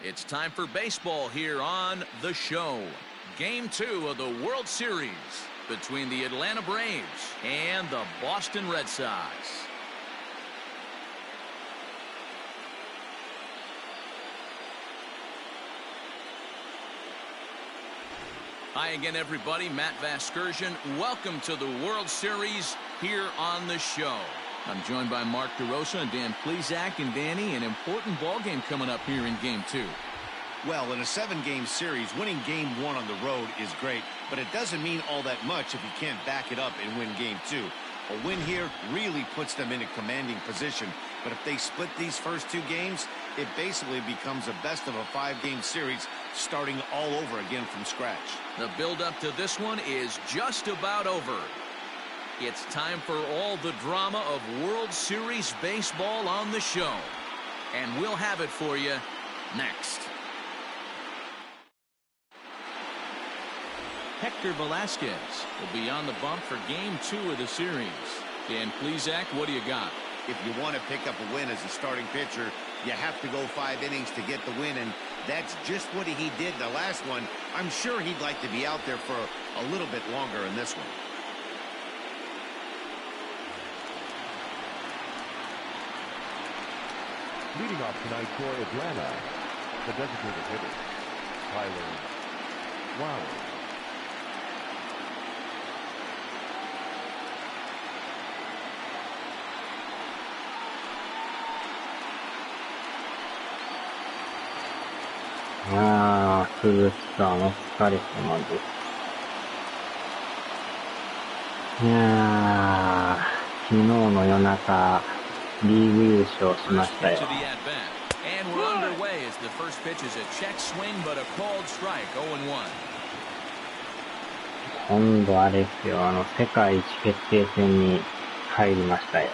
It's time for baseball here on the show. Game 2 of the World Series between the Atlanta Braves and the Boston Red Sox. Hi again, everybody. Matt Vasgersian. Welcome to the World Series here on the show. I'm joined by Mark DeRosa and Dan Plesac. And Danny, an important ball game coming up here in Game 2. Well, in a 7-game series, winning Game 1 on the road is great, but it doesn't mean all that much if you can't back it up and win Game 2. A win here really puts them in a commanding position, but if they split these first 2 games, it basically becomes a best-of-a-5-game series starting all over again from scratch. The build-up to this one is just about over. It's time for all the drama of World Series baseball on the show. And we'll have it for you next. Hector Velasquez will be on the bump for Game 2 of the series. Dan Plesac, what do you got? If you want to pick up a win as a starting pitcher, you have to go 5 innings to get the win, and that's just what he did the last one. I'm sure he'd like to be out there for a little bit longer in this one. Leading off tonight for Atlanta, the designated hitter, Tyler Flowers.鈴木さんお疲れ様です。昨日の夜中リーグ優勝しましたよ。今度あれですよ、世界一決定戦に入りましたよ。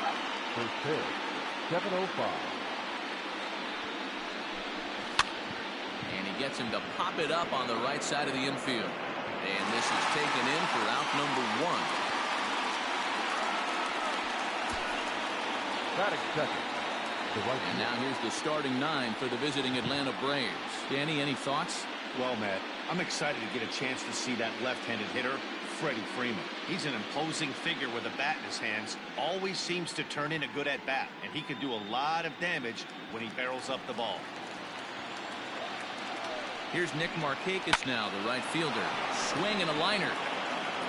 Gets him to pop it up on the right side of the infield. And this is taken in for out number 1. And now here's the starting 9 for the visiting Atlanta Braves. Danny, any thoughts? Well, Matt, I'm excited to get a chance to see that left-handed hitter, Freddie Freeman. He's an imposing figure with a bat in his hands, always seems to turn in a good at-bat, and he can do a lot of damage when he barrels up the ball. Here's Nick Markakis now, the right fielder. Swing and a liner.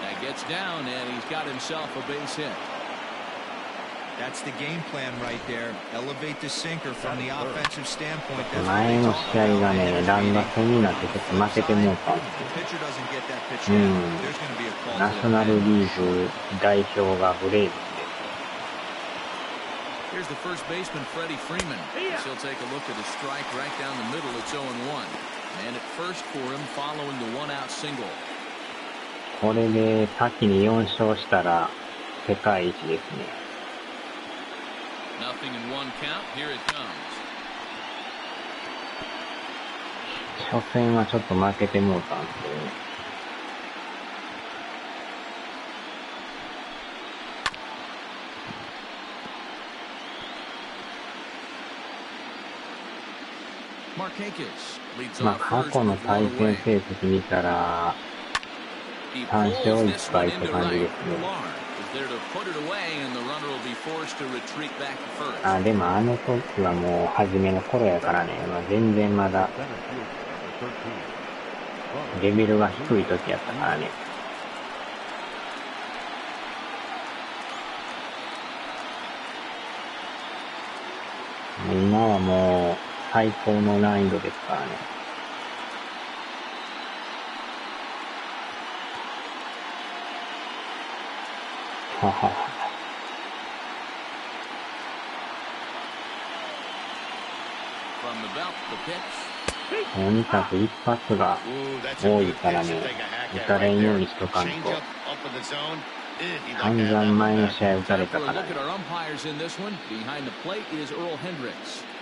That gets down, and he's got himself a base hit. That's the game plan right there. Elevate the sinker from the offensive standpoint. 前の試合がね、ランが戦になってちょっと負けてもうたんですよ。ナショナルリーグ代表がブレーブスです。Here's the first baseman, Freddie Freeman. He'll take a look at the strike right down the middle. It's 0-1. And at first for him following the 1-out single. これで先に4勝したら世界一ですね。Nothing in 1 count. Here it comes. 初戦はちょっと負けてもうたんですけどね。過去の対戦成績見たら3勝1敗って感じですね。でもあの時はもう初めの頃やからね、全然まだレベルが低い時やったからね。今はもう最高の難易度ですからね。はは。とにかく一発が多いからね、打たれんようにしとかんと。散々前の試合打たれたからね。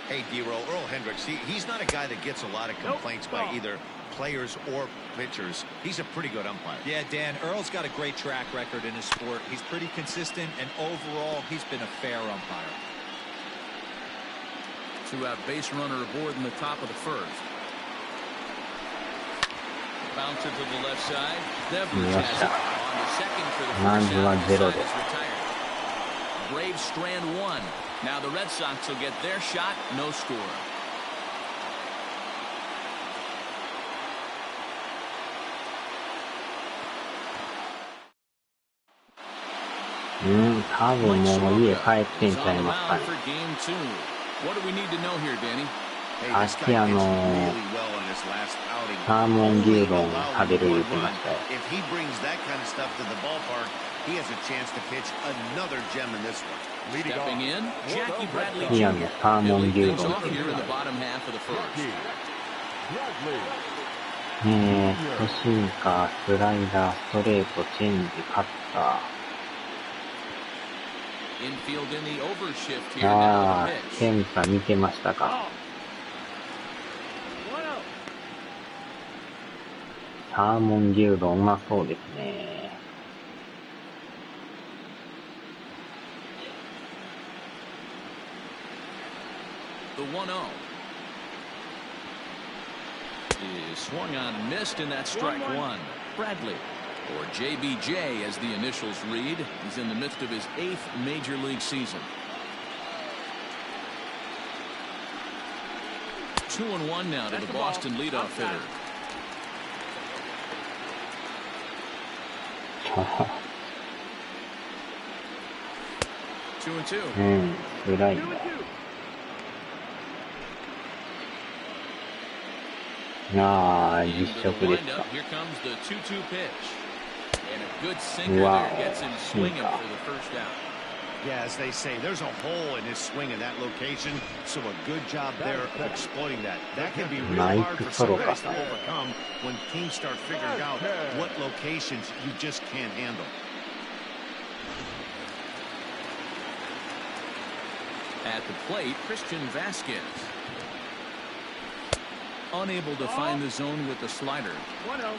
Hey, D-Roll, Earl Hendricks, he's not a guy that gets a lot of complaints by either players or pitchers. He's a pretty good umpire. Yeah, Dan, Earl's got a great track record in his sport. He's pretty consistent, and overall, he's been a fair umpire. 2-out base runner aboard in the top of the first. Bouncer to the left side. よ Devers っ has し it ゃ。 on the second for the ま first ずは out. ゼ The ロ side で is retired. Braves strand one. Now the Red Sox will get their shot. No score. 多分もう家帰ってんちゃいますかね。 What do we need to know here, Danny? さっきサーモン牛丼食べる言ってましたよ。 If he brings that kind of stuff to the ballpark, he has a chance to pitch another gem in this one. Stepping in, Jackie Bradley ピアノ Jr. サーモン He'll 牛 lead things 丼 off here in the bottom half of the first. シンカー、スライダー、ストレート、チェンジ、カッタ Infield in the overshift ー。 here now あ the あ、 pitch. ケンさん見てましたか。サーモン牛丼うまそうですね。The 1-0 is swung on and missed, and that's strike one. Bradley, or JBJ as the initials read. He's in the midst of his 8th major league season. 2-1 now to the Boston leadoff hitter. 2-2. スライダー。ああ、実 Into the 食ですか。 windup. Here comes the 2-2 pitch. And a good sinker Wow. there gets him swinging for the first out. Yeah, as they say, there's a hole in his swing in that location, so a good job there of exploiting that. That can be real hard for some guys to overcome when teams start figuring out what locations you just can't handle. At the plate, Christian Vasquez. Unable to find the zone with the slider. 1-0.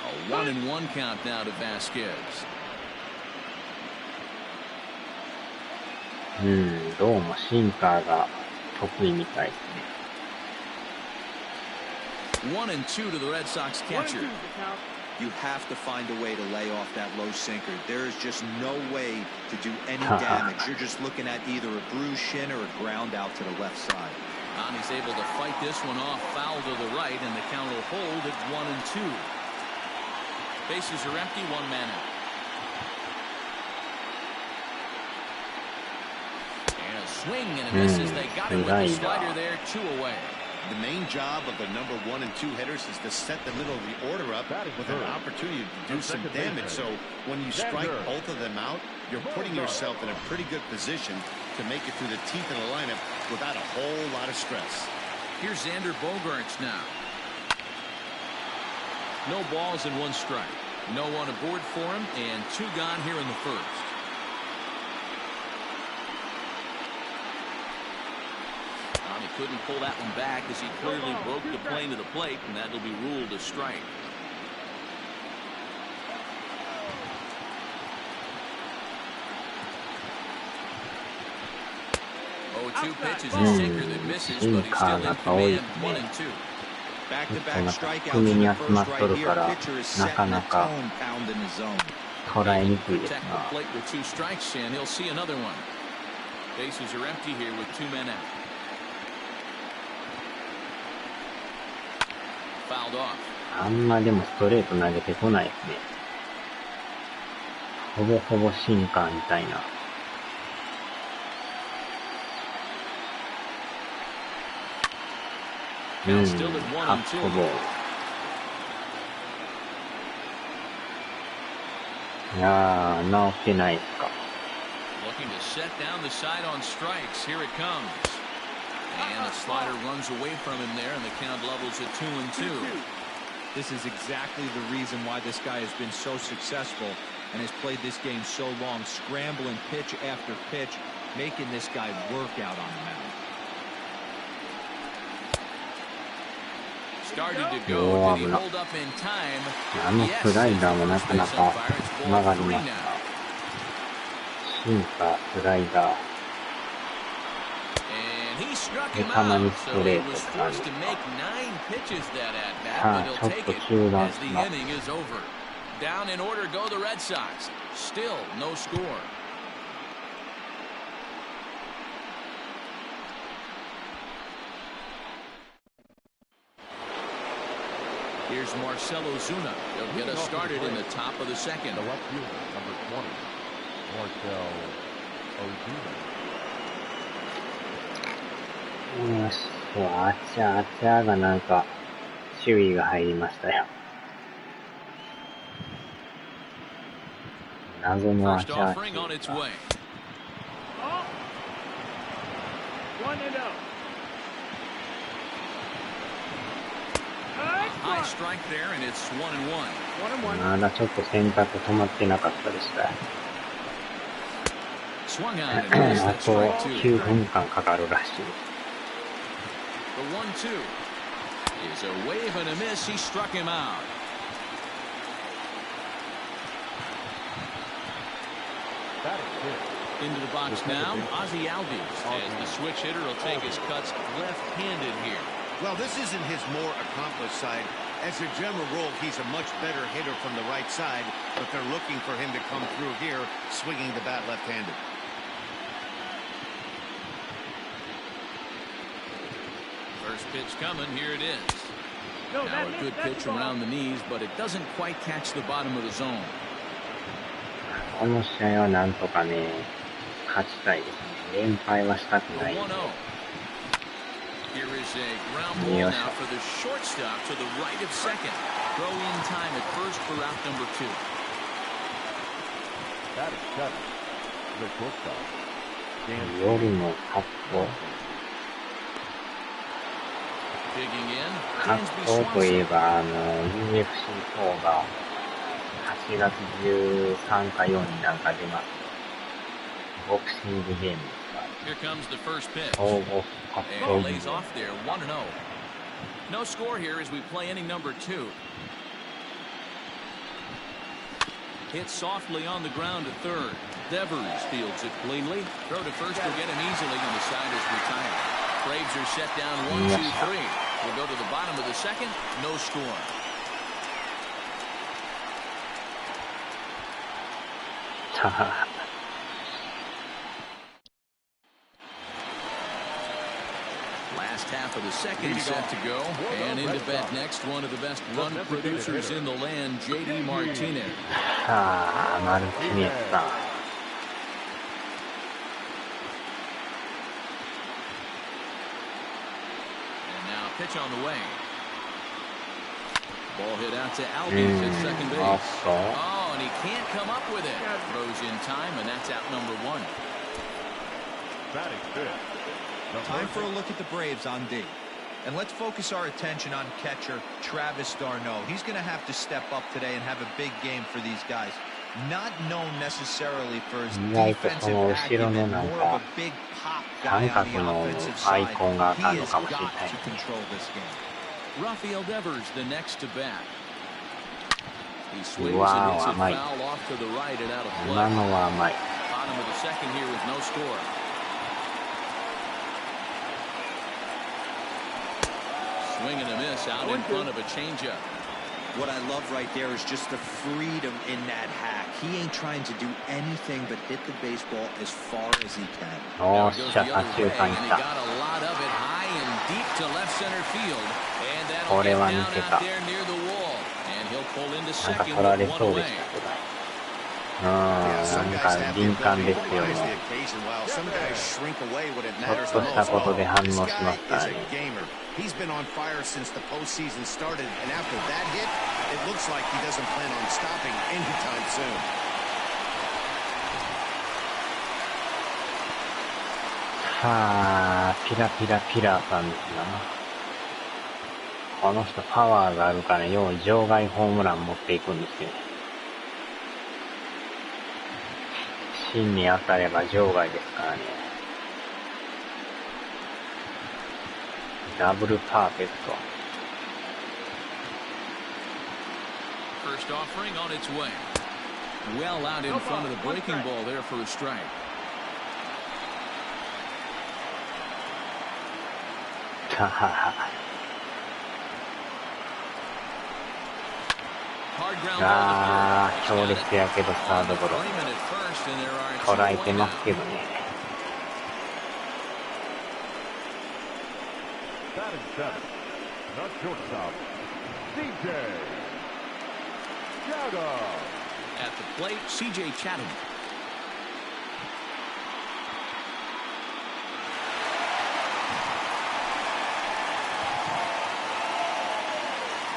A 1-1 count now to Vasquez. どうもシンカーが得意みたいですね。 1-2 to the Red Sox catcher. You have to find a way to lay off that low sinker. There is just no way to do any damage. You're just looking at either a bruised shin or a ground out to the left side. And he's able to fight this one off, foul to the right, and the count will hold at 1-2. Bases are empty, one man out. And a swing and a miss as they got him with the slider there, 2 away. The main job of the number 1 and 2 hitters is to set the middle of the order up with an opportunity to do some damage. So when you strike both of them out, you're putting yourself in a pretty good position to make it through the teeth of the lineup without a whole lot of stress. Here's Xander Bogaerts now. No balls and 1 strike. No one aboard for him, and 2 gone here in the first. He couldn't pull that one back as he clearly broke the plane to the plate, and that'll be ruled a strike. Oh, 2 pitches, a sinker that misses, but he's still in command. 1-2. Back-to-back 低 strikeouts め in に the 集まっ first と right るか here. ら Pitcher is な setting か the なか tone pound in the zone. 捉えにくいです Protect な。 the plate with 2 strikes, and he'll see another one. Bases are empty here with 2 men out. Fouled off. あんまでもストレート投げてこないですね。ほぼほぼシンカーみたいな。カットボール。いやー、直ってないですか。Looking to set down the side on strikes. Here it comes. And the slider runs away from him there, and the count levels at 2-2. This is exactly the reason why this guy has been so successful and has played this game so long, scrambling pitch after pitch, making this guy work out on the mound. Started to go. Did he hold up in time? あのスライダーもなかなか曲がりました。シンカー、スライダー。で、たまにストレートって感じですか。さあ、ちょっと中断します。Down in order go the Red Sox. Still no score. Here's Marcelo Zuna. He'll get us started in the top of the second. The left fielder, number 20, Marcelo Ozuna. よし、あちゃあちゃがなんか、注意が入りましたよ。謎のあちゃあちゃ。まだちょっと選択止まってなかったでした。あと9分間かかるらしい。Into the box now, Ozzie Albies, as the switch hitter will take his cuts left-handed here. Well, this isn't his more accomplished side. As a general rule, he's a much better hitter from the right side, but they're looking for him to come through here, swinging the bat left-handed. First pitch coming, here it is. Now a good pitch around the knees, but it doesn't quite catch the bottom of the zone. この試合はなんとかね、勝ちたいですね。連敗はしたくないんで。Here is a ground ball now for the shortstop to the right of second. Throw in time at first for out number 2. That is 7. The shortstop. 夜の格好。格好といえば、UFC4 が8月13か4になんか出ます。ボクシングゲームですか。総合格闘技。No score here as we play inning number 2. Hit softly on the ground to third. Devers fields it cleanly. Throw to first will get him easily, and the side is retired. Braves are set down 1, 2, 3. We'll go to the bottom of the second. No score. Last half of the second set to go, and into bat next, one of the best run producers in the land, J.D. Martinez. さあ、マルティネスさん。Pitch on the way. Ball hit out to Albies at second base. Oh, and he can't come up with it. Throws in time, and that's out number 1. That is good. Time for a look at the Braves on D. And let's focus our attention on catcher Travis d'Arnaud. He's going to have to step up today and have a big game for these guys. Not known necessarily for his defensive acumen, more of a big pop guy on the offensive side. He has got to control this game. Rafael Devers, the next to bat. He swings and hits it foul off to the right and out of play. Bottom of the second here with no score. Swing and a miss out in front of a changeup. What I love right there is just the freedom in that hack. He ain't trying to do anything but hit the baseball as far as he can. Oh, shut up, he got a lot of it high and deep to left center field. And that'll get down out there near the wall. And he'll pull into second with one away. なんか敏感ですよね。ちょっとしたことで反応しますからね。He's been on fire since the postseason started, and after that hit, it looks like he doesn't plan on stopping anytime soon. さあ、ピラピラピラさんですな。この人パワーがあるからよう場外ホームラン持っていくんですよ。芯に当たれば場外ですからね。ダブルパーフェクト。First offering on its way. Well out in front of the breaking ball there for a strike. あー、強烈やけどサードゴロ。捉えてますけどね。At the plate, CJ Chatham.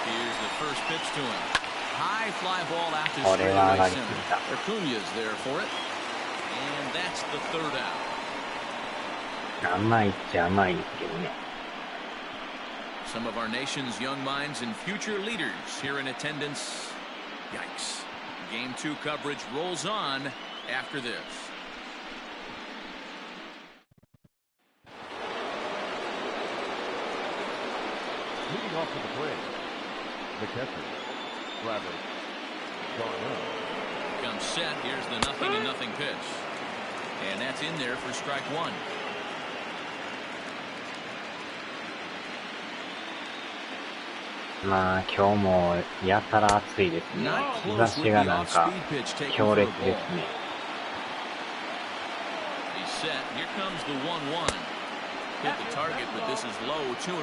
Here's the first pitch to him. High fly ball out to straightaway center. Acuña's there for it. And that's the third out. 甘いっちゃ甘いですけどね。Some of our nation's young minds and future leaders here in attendance. Yikes. Game 2 coverage rolls on after this. Leading off to the plate, the catcher, Bradley. Comes set. Here's the 0-0 pitch. And that's in there for strike one.まあ今日もやたら暑いですね。日差しがなんか強烈ですね。He's set. Here comes the 1-1. Hit the target, but this is low, 2-1.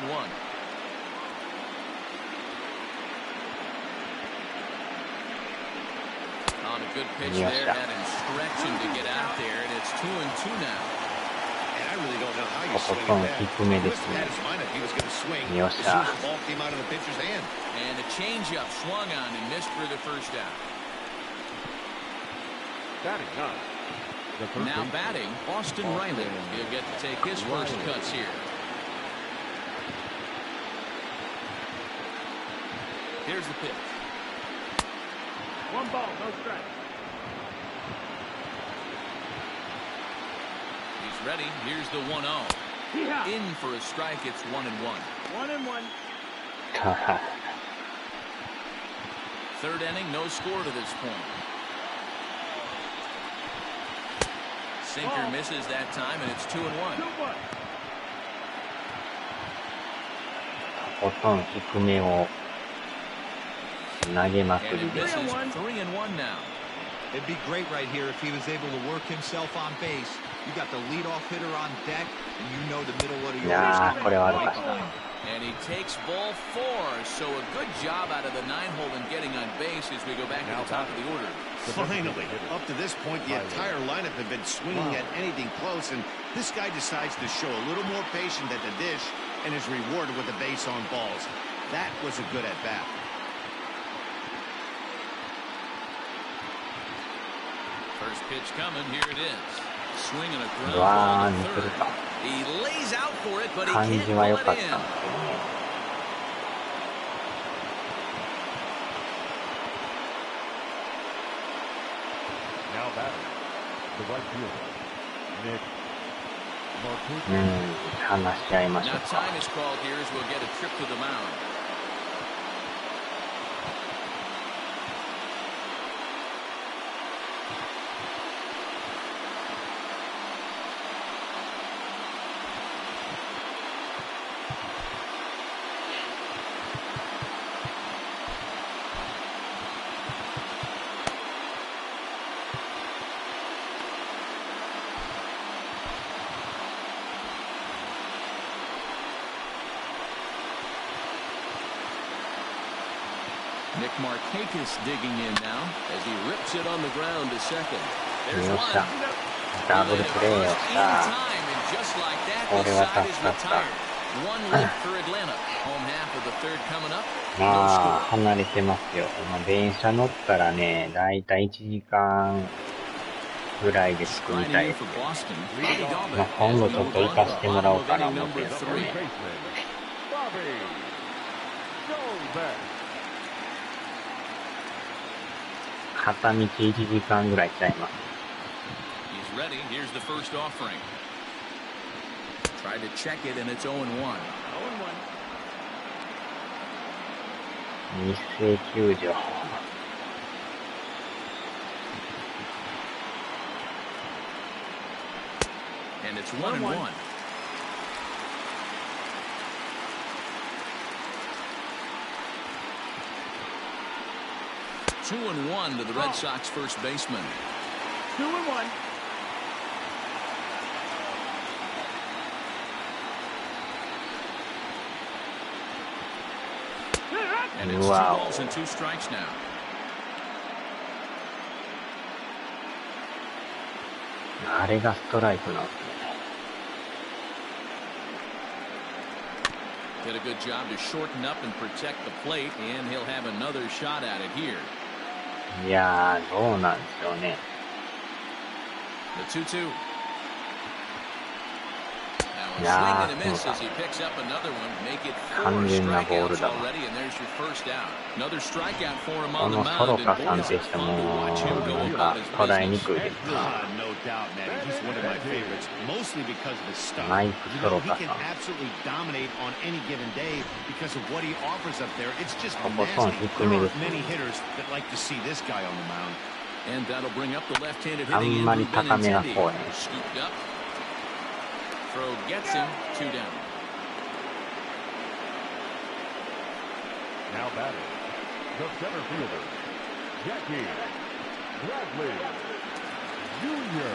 On a good pitch there, had him stretching to get out there, and it's 2-2 now. I really don't know how you swing that. He was going to swing. As soon as the ball came out of the pitcher's hand. And a changeup swung on and missed for the first out. Now batting, Austin Riley. He'll get to take his first cuts here. Here's the pitch. 1 ball, no strike. He's ready. Here's the 1-0. In for a strike. It's 1-1. 1-1. Third inning, no score to this point. Sinker misses that time, and it's 2-1. ほとんど低めを投げまくりです。 3-1 now. It'd be great right here if he was able to work himself on base. You got the leadoff hitter on deck, and you know the middle of the order is coming right behind. And he takes ball 4, so a good job out of the 9-hole in getting on base as we go back to the top of the order. Finally, up to this point, the entire lineup had been swinging at anything close, and this guy decides to show a little more patience at the dish and is rewarded with a base on balls. That was a good at-bat. First pitch coming, here it is. Swinging a ground ball to third. He lays out for it, but he can't pull it in. Now batting, the right fielder, Nick Martinez. 話し合いましょう Now か。 time is called here as we'll get a trip to the mound. Nick Markakis digging in now as he rips it on the ground to second. There's one. ダブルプレーをした。 Just like that, this side is retired. One lead for Atlanta. Home half of the third coming up. まあ離れてますよ。まあ、電車乗ったらね、だいたい1時間ぐらいで着くみたいですけど、まあ、今度ちょっと行かせてもらおうかな思ってるんですね。片道1時間ぐらいちゃいます。 He's ready. Here's the first offering. Tried to check it and it's 0-1. 日生球場。And it's 1-1. 2-1 to the Red Sox first baseman. 2-1. And it's 2 balls and 2 strikes now. That was strike. Did a good job to shorten up and protect the plate, and he'll have another shot at it here. Yeah, どうなんでしょうね。The 2-2. Now a swing and a miss as he picks up another one. Make it 4 strikeouts already, and there's your first out. Another strikeout for him on the mound, and boys, it's fun to watch him go about his business. No doubt, man. He's one of my favorites, mostly because of his stuff. You know, he can absolutely dominate on any given day because of what he offers up there. It's just nasty. There are many hitters that like to see this guy on the mound. And that'll bring up the left-handed hitting Andrew Benintendi. Scooped up. Throw gets him, 2 down. Now batting, the center fielder, Jackie Bradley Jr.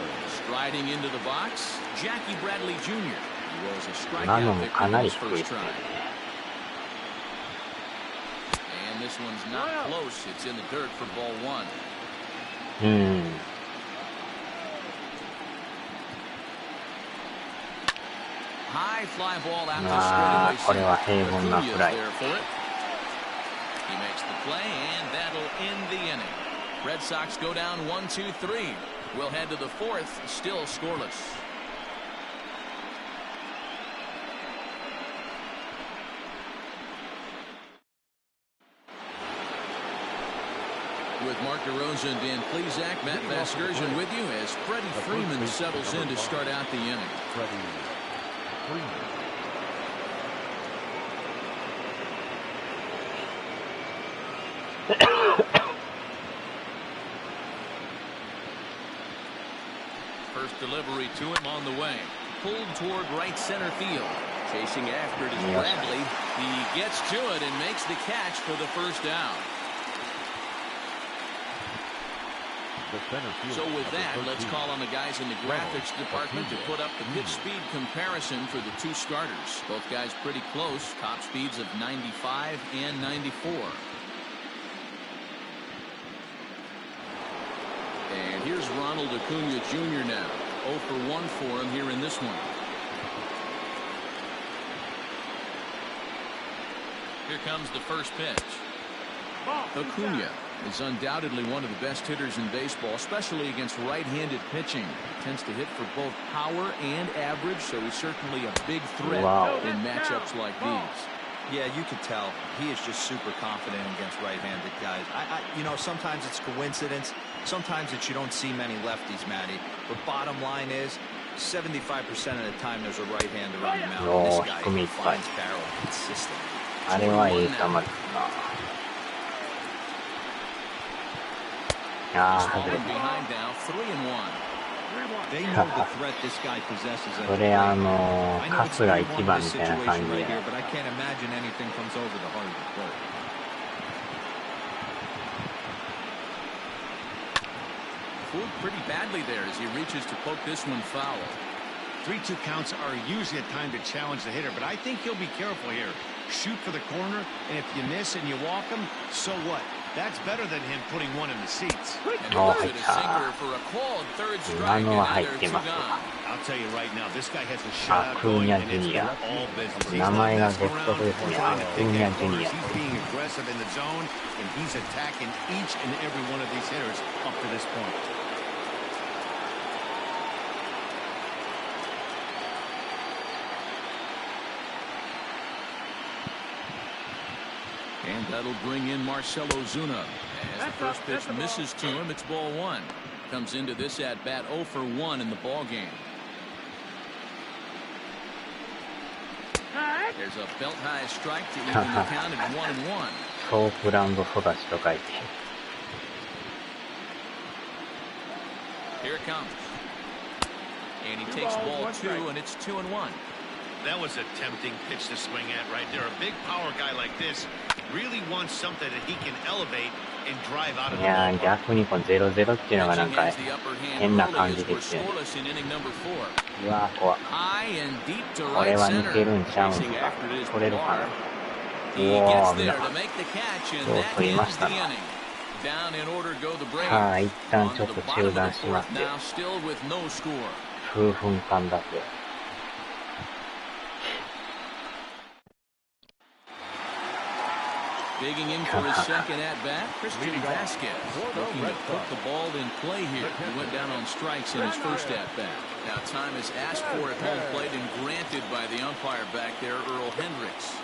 Striding into the box, Jackie Bradley Jr. He was a strikeout victim his first try. And this one's not close. It's in the dirt for ball 1. High fly ball out to straightaway center. There for it. He makes the play, and that'll end the inning. Red Sox go down 1-2-3. We'll head to the 4th, still scoreless. With Mark DeRosa and Dan Plesac, Matt Vasgersian with you as Freddie Freeman settles in to start out the inning. First delivery to him on the way. Pulled toward right center field. Chasing after it is Bradley. He gets to it and makes the catch for the first down. So with that, let's call on the guys in the graphics department to put up the pitch speed comparison for the 2 starters. Both guys pretty close, top speeds of 95 and 94. And here's Ronald Acuna Jr. now. 0 for 1 for him here in this one. Here comes the first pitch. Acuna is undoubtedly one of the best hitters in baseball, especially against right-handed pitching. Tends to hit for both power and average, so he's certainly a big threat in matchups like these. Yeah, you could tell he is just super confident against right-handed guys. You know, sometimes it's coincidence. Sometimes it's you don't see many lefties, Matty. But bottom line is, 75% of the time there's a right-hander on the mound. This guy finds barrel consistently. あれはいい球ですな。外れた。それカスが1番みたいな感じで。Fooled pretty badly there as he reaches to poke this one foul. 3-2 counts are usually a time to challenge the hitter, but I think he'll be careful here. Shoot for the corner, and if you miss and you walk him, so what? That's better than him putting one in the seats. I'll tell you right now, this guy has a shot going, and it's all business. He's not messing around, trying to pick that corner. He's being aggressive in the zone, and he's attacking each and every one of these hitters up to this point. And that'll bring in Marcell Ozuna. As the first pitch misses to him, it's ball 1. Comes into this at-bat 0 for 1 in the ball game. There's a belt-high strike to even the count at 1-1. ソープランド育ちと書いて。Here it comes. And he takes ball 2, and it's 2-1. That was a tempting pitch to swing at right there. A big power guy like this really wants something that he can elevate and drive out of the ballpark. いやー、逆にこの 0-0 っていうのがなんか変な感じですよね。うわー、怖い。これは似てるんちゃうんか。取れるかな。おー、危ない。そう取りましたな。さあ、一旦ちょっと中断しますよ。数分間だけ。Digging in for his second at bat, Christian Vasquez looking to put the ball in play here. He went down on strikes in his first at bat. Now time is asked for at home plate and granted by the umpire back there, Earl Hendricks.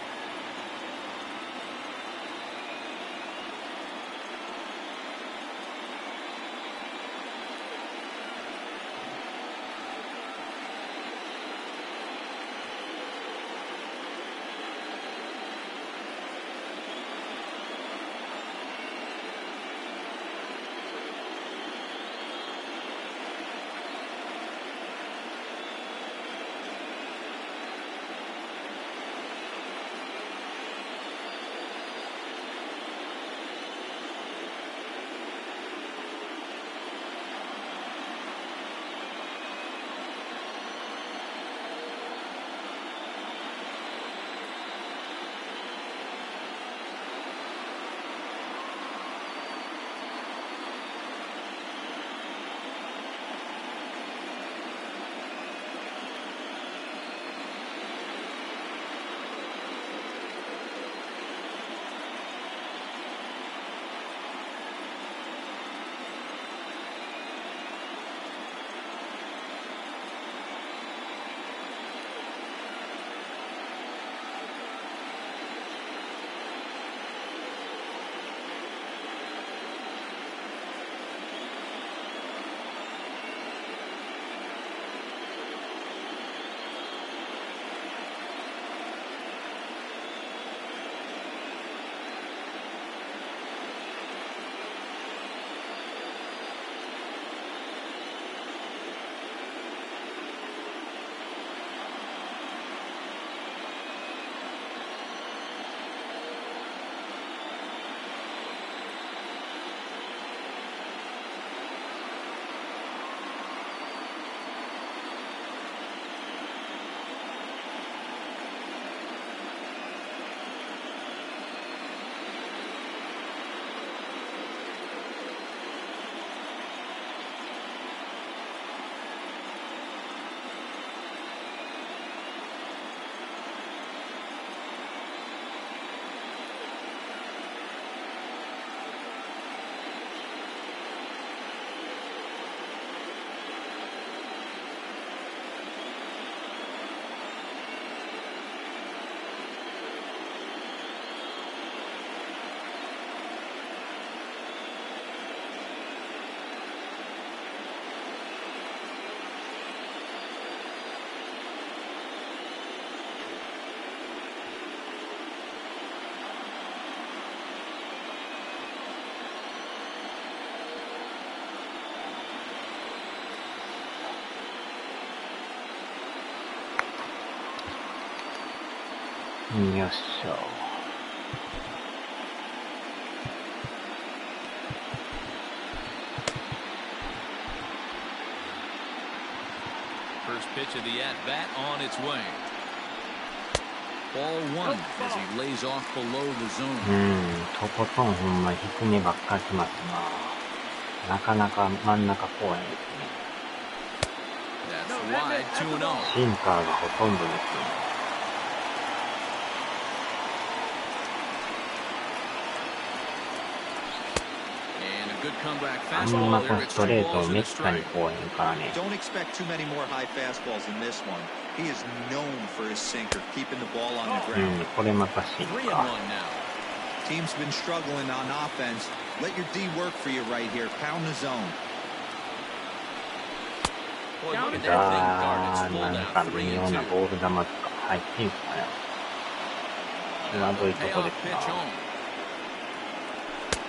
よっしょ。First pitch of the at-bat on its way. Ball one as he lays off below the zone. とことんほんま低めばっかり来ますな。なかなか真ん中公園ですね。That's wide, 2-0. シンカーがほとんどですね。あんまこのストレートをめったにこうへんからね。Don't expect too many more high fastballs in this one. He is known for his sinker, keeping the ball on the ground. これまたシンカー。Team's been struggling on offense. Let your D work for you right here. Pound the zone. なんか微妙なボール球とか入ってんすかね。際どいとこですな。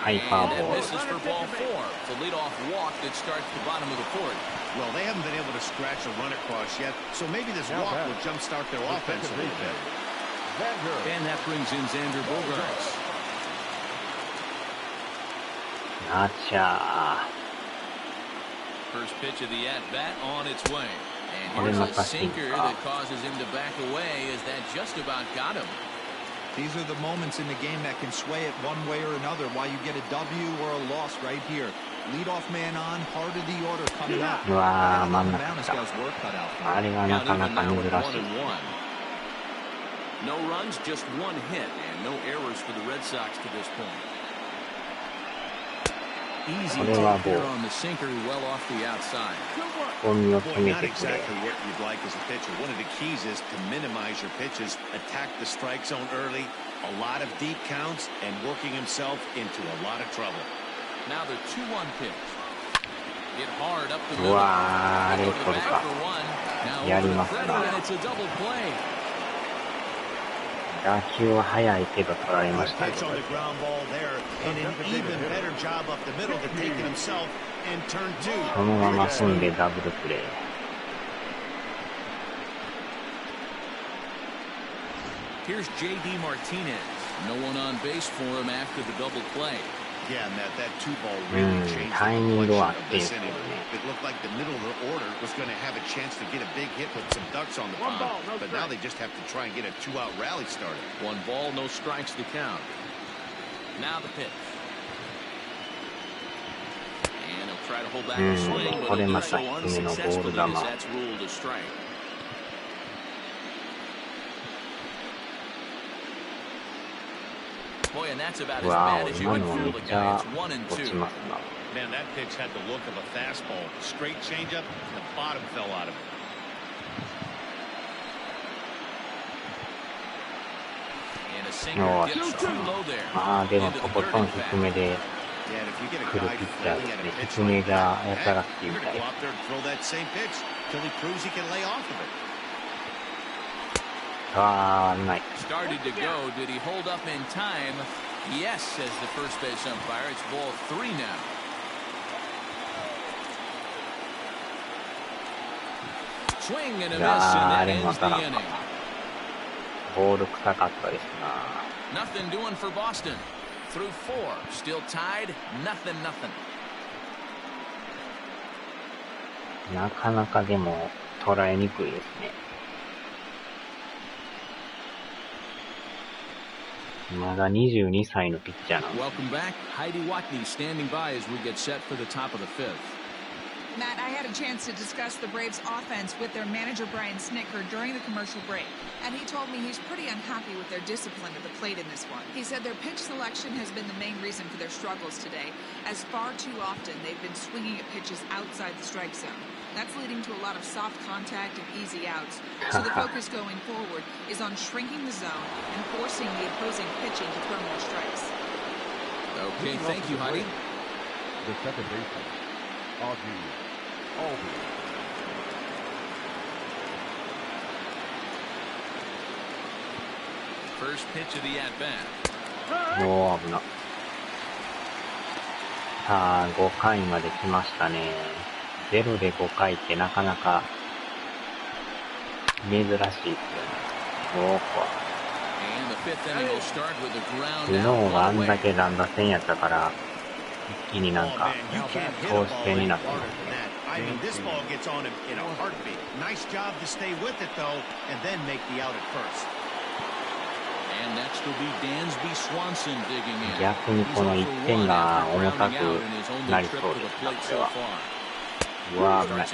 ハイパーボール。Well, they haven't been able to scratch a run across yet, so maybe this walk will jumpstart their offense a little bit. And that brings in Xander Bogaerts. Acha. First pitch of the at-bat on its way. And here's a sinker that causes him to back away as that just about got him. These are the moments in the game that can sway it one way or another, why you get a W or a loss right here. Leadoff man on, heart of the order coming up. Wow, man. No runs, just one hit, and no errors for the Red Sox to this point. Easy take here on the sinker, well off the outside. Boy, not exactly what you'd like as a pitcher. One of the keys is to minimize your pitches, attack the strike zone early, a lot of deep counts, and working himself into a lot of trouble. Now the 2-1 pitch. Get hard up the middle. Now and it's a double play. 打球は速いけど取られましたね。そのまま踏んでダブルプレー。Here's J.D. Martinez. No one on base for him after the double play. Yeah, Matt, that 2-ball really changed the complexion of this inning. It looked like the middle of the order was going to have a chance to get a big hit with some ducks on the pond, but now they just have to try and get a 2-out rally started. 1 ball, no strikes to count. Now the pitch. And he'll try to hold back the swing, but he'll do so unsuccessfully as that's ruled a strike. Boy, and that's about as bad as you would feel the guy. It's 1-2. Man, that pitch had the look of a fastball. Straight changeup, and the bottom fell out of it. And a sinker gets too low there. まあでもとことん低めで来るピッチャーですね。低めがやたらっていうみたい。あー、ない。Started to go. Did he hold up in time? Yes, says the first base umpire. It's ball 3 now. Swing and a miss, and that ends the inning. ボール臭かったですな。Nothing doing for Boston. Through 4, still tied. Nothing. なかなかでも捉えにくいですね。まだ22歳のピッチャーなんです。 Welcome back. Heidi Watney standing by as we get set for the top of the 5th. Matt, I had a chance to discuss the Braves' offense with their manager Brian Snitker during the commercial break, and he told me he's pretty unhappy with their discipline at the plate in this one. He said their pitch selection has been the main reason for their struggles today, as far too often they've been swinging at pitches outside the strike zone. That's leading to a lot of soft contact and easy outs. So the focus going forward is on shrinking the zone and forcing the opposing pitching to throw more strikes. Okay, thank you, Heidi. The second baseman, Aldi. First pitch of the at-bat. おー、危な。さあ、5回まで来ましたね。0で5回ってなかなか珍しいですよね。おー、昨日があんだけ乱打戦やったから、一気になんか、投手戦になってますね。I mean, this ball gets on him in a heartbeat. Nice job to stay with it, though, and then make the out at first. And next will be Dansby Swanson digging in. 逆にこの1点が重たくなりそうです。これは。うわー、危ない。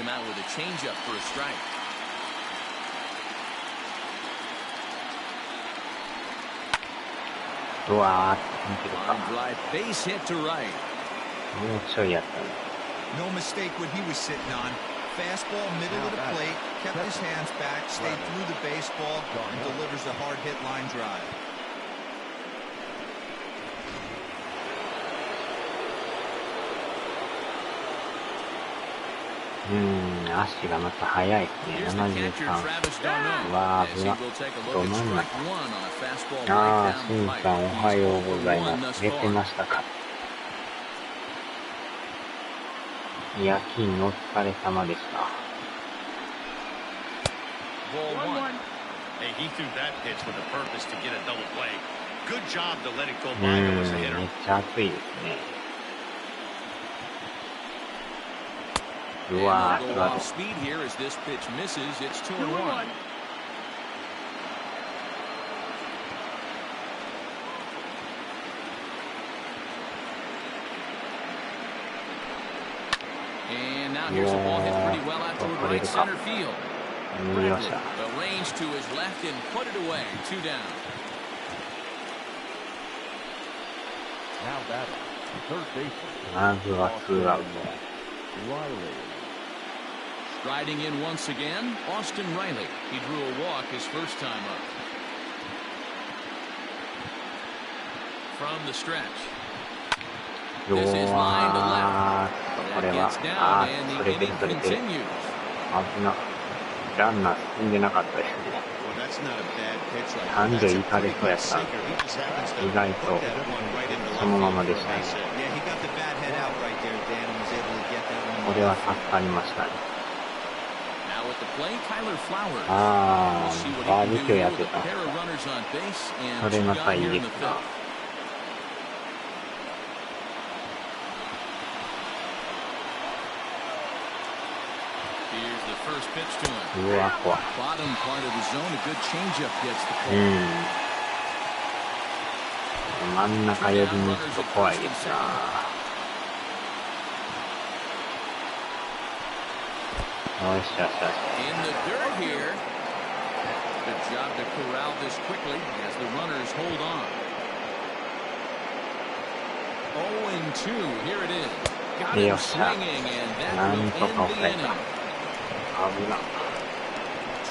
うわー、見てるか。もうちょいやったね。No mistake what he was sitting on. Fastball, middle of the plate, kept his hands back, stayed through the baseball, and delivers a hard hit line drive. 足がまた速いですね。73。うわー、危な。ど真ん中。あー、シンさんおはようございます。出てましたか。夜勤お疲れ様でした。Ball one. Hey, he threw that pitch with a purpose to get a double play. Good job to let it go by him as a hitter. めっちゃ熱いですね。うわー、際どい。Speed here as this pitch misses. It's 2-1. And now here's a ball hit pretty well out toward right center field. The range to his left and put it away. 2 down. Now batting, third baseman. まずは2アウト。Striding in once again, Austin Riley. He drew a walk his first time up. From the stretch. This is line to left. That gets down and the inning continues. 危な。ランナー進んでなかったですね。3塁行かれそうやった。意外とそのままでしたね。これは助かりましたね。あー、バーベキューやってた。それまたいいですな。うわ、怖い。真ん中寄りに行くと怖いですな。よしよしよし。よっしゃ。なんとか抑えた。危な。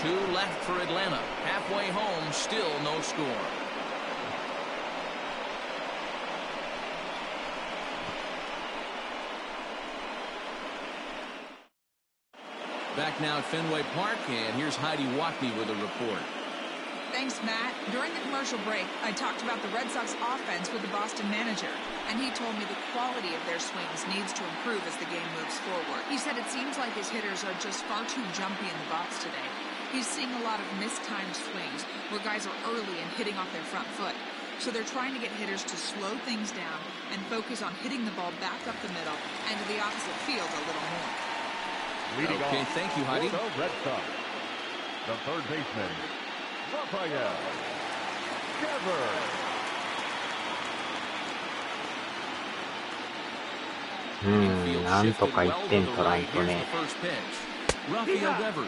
Two left for Atlanta. Halfway home, still no score. Back now at Fenway Park, and here's Heidi Watney with a report. Thanks, Matt. During the commercial break, I talked about the Red Sox offense with the Boston manager, and he told me the quality of their swings needs to improve as the game moves forward. He said it seems like his hitters are just far too jumpy in the box today. He's seeing a lot of mistimed swings where guys are early and hitting off their front foot. So they're trying to get hitters to slow things down and focus on hitting the ball back up the middle and to the opposite field a little more. Okay, thank you, Heidi. Red Sox. The third baseman, Rafael Devers. なんとか1点取らんとね。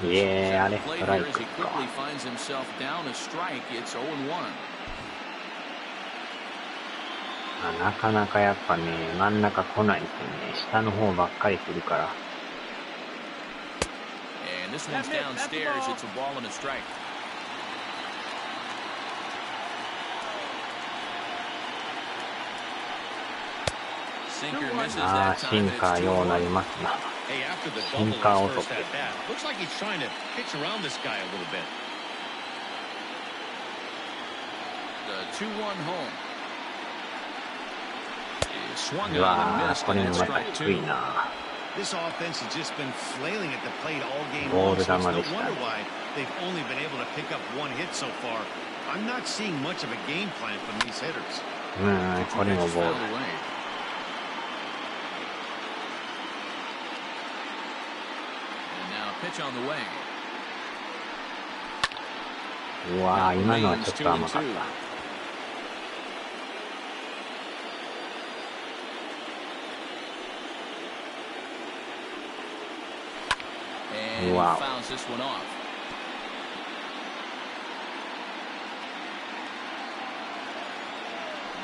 いえ、あれストライクか。なかなかやっぱね、真ん中来ないですよね。下の方ばっかり来るから。ああ、シンカーようなりますな。シンカー男。うわー、これもまた低いな。ボール球でしたね。これもボール。うわー、今のはちょっと甘かった。Wow. Fouls this one off.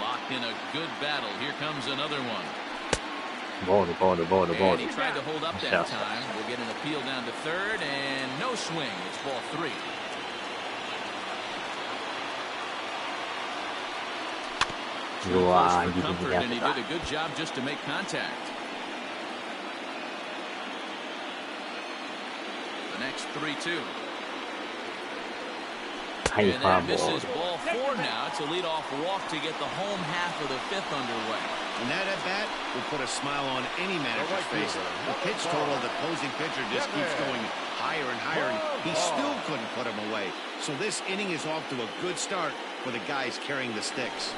Locked in a good battle. Here comes another one. Ball. And he tried to hold up that time. We'll get an appeal down to third, and no swing. It's ball 3. Wow, for comfort, and he did a good job just to make contact. The next 3-2. はい、フォアボール。Now to lead off walk to get the home half of the fifth underway. And that at bat will put a smile on any manager's face. The pitch total of the opposing pitcher just keeps going higher and higher, and he still couldn't put him away. So this inning is off to a good start for the guys carrying the sticks.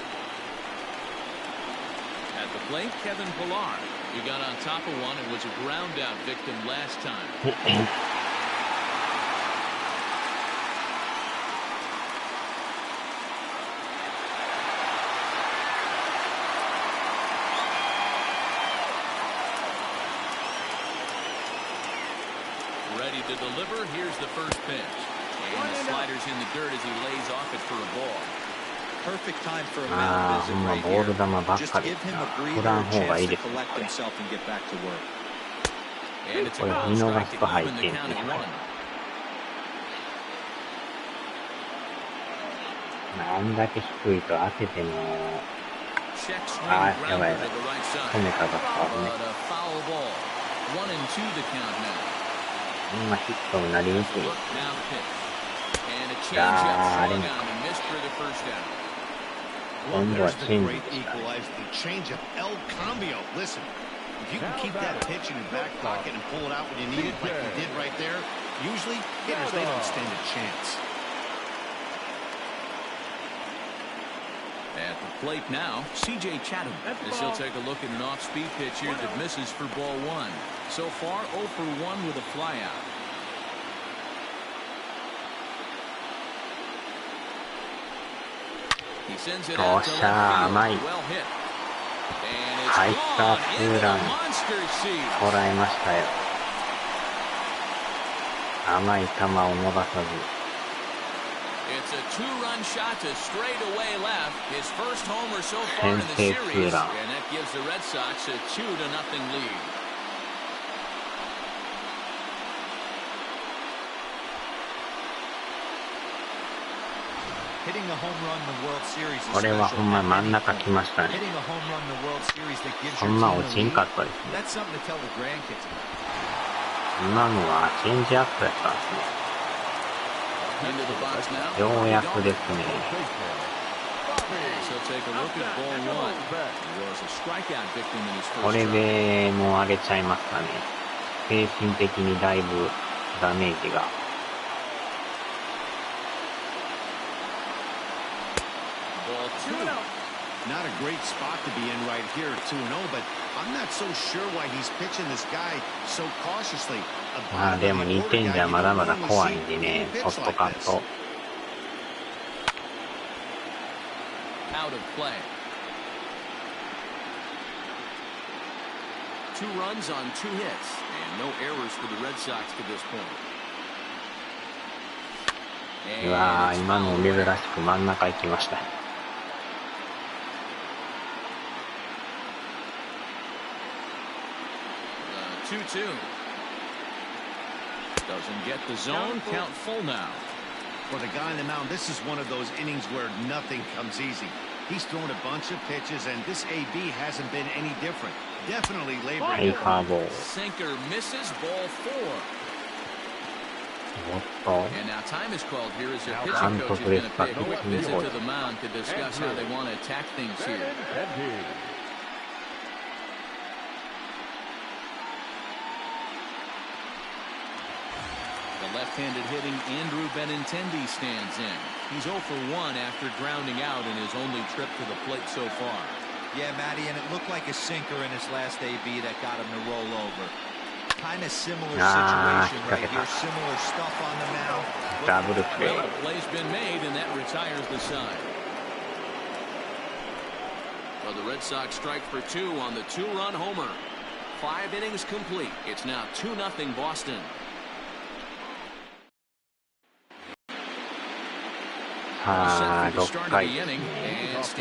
At the plate, Kevin Pillar. He got on top of one and was a ground out victim last time. Ready to deliver. Here's the first pitch. And the slider's in the dirt as he lays off it for a ball. Perfect time for a mound visit right here. Just give him a breather, a chance to collect himself and get back to work. And it's a ball strike to open the count at one. なんだけ低いと当てても、あー、やばいやばい。止めたかったね。今ヒットになりにくい。あー、レンジ。今度はチェンジでしたね。Listen, if you can keep that pitch in your back pocket and pull it out when you need it, like you did right there, usually hitters, they don't stand a chance. At the plate now, C.J. Chatham, as he'll take a look at an off-speed pitch here that misses for ball one. So far, 0 for 1 with a flyout. He sends it out to left field. Well hit. And it's gone into the monster seat. 捉えましたよ。甘い球を逃さず。It's a two-run shot to straightaway left. His first homer so far in the series, and that gives the Red Sox a 2-0 lead. Hitting a home run in the World Series is これはほんま真ん中来ましたね。 Hitting a home run in the World Series that gives ほ your んま team 落 a ちんか lead. ったですね。 That's something to tell the grandkids about. 今のはチェンジアップやったんですね。ようやくですね。これでもう上げちゃいますかね。精神的にだいぶダメージが。Not a great spot to be in right here, 2-0, but I'm not so sure why he's pitching this guy so cautiously. まあでも2点じゃまだまだ怖いんでね、ポストカット。Out of play. 2 runs on 2 hits, and no errors for the Red Sox to this point. うわー、今の珍しく真ん中行きました。2-2. Doesn't get the zone. Count full now. For the guy on the mound, this is one of those innings where nothing comes easy. He's thrown a bunch of pitches, and this AB hasn't been any different. Definitely laboring. Sinker misses, ball 4. And now time is called here as their pitching coach is going to pay a quick visit to the mound to discuss how they want to attack things here. The left-handed hitting Andrew Benintendi stands in. He's 0 for 1 after grounding out in his only trip to the plate so far. Yeah, Matty, and it looked like a sinker in his last AB that got him to roll over. Kind of similar situation right here. Similar stuff on the mound. Double play. Well, the play's been made, and that retires the side. Well, the Red Sox strike for 2 on the 2-run homer. 5 innings complete. It's now 2-0 Boston. Ah, 6回ですね。6、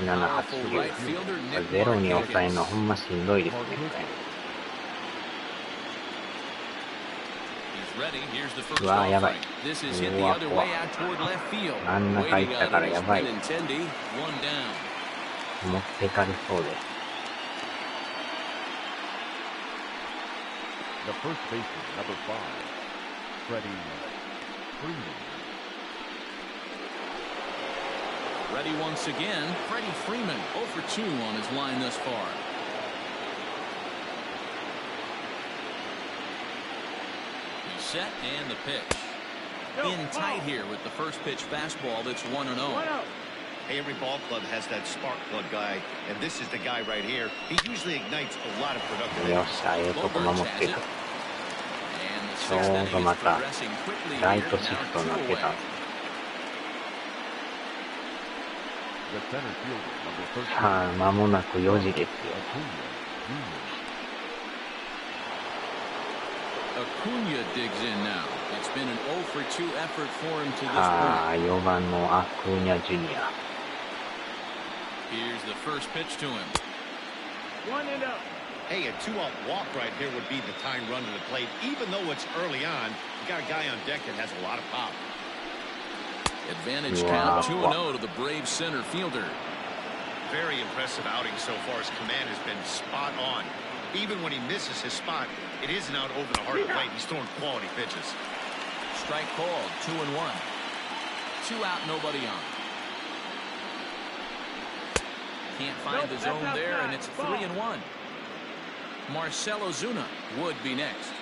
7、8、9。ゼロに抑えるのほんましんどいですね。うわー、やばい。うわ、怖い。真ん中行ったからやばい。持ってかれそうです。The first baseman, number 5, Freddie Freeman. Ready once again. Freddie Freeman 0 for 2 on his line thus far. He's set and the pitch. In tight here with the first pitch fastball that's 1-0. Hey, every ball club has that spark plug guy, and this is the guy right here. He usually ignites a lot of productive innings. ちょうどまたライトシフトになってた。さあ、間もなく4時ですよ。ああ、4番のアクーニャジュニア。Hey, a 2-out walk right here would be the tying run to the plate. Even though it's early on, you got a guy on deck that has a lot of pop. Advantage count 2-0 to the Braves center fielder. Very impressive outing so far. His command has been spot on. Even when he misses his spot, it isn't out over the heart of the plate. He's throwing quality pitches. Strike called, 2-1. 2 out, nobody on. Can't find the zone there, and it's 3-1. Marcell Ozuna would be next.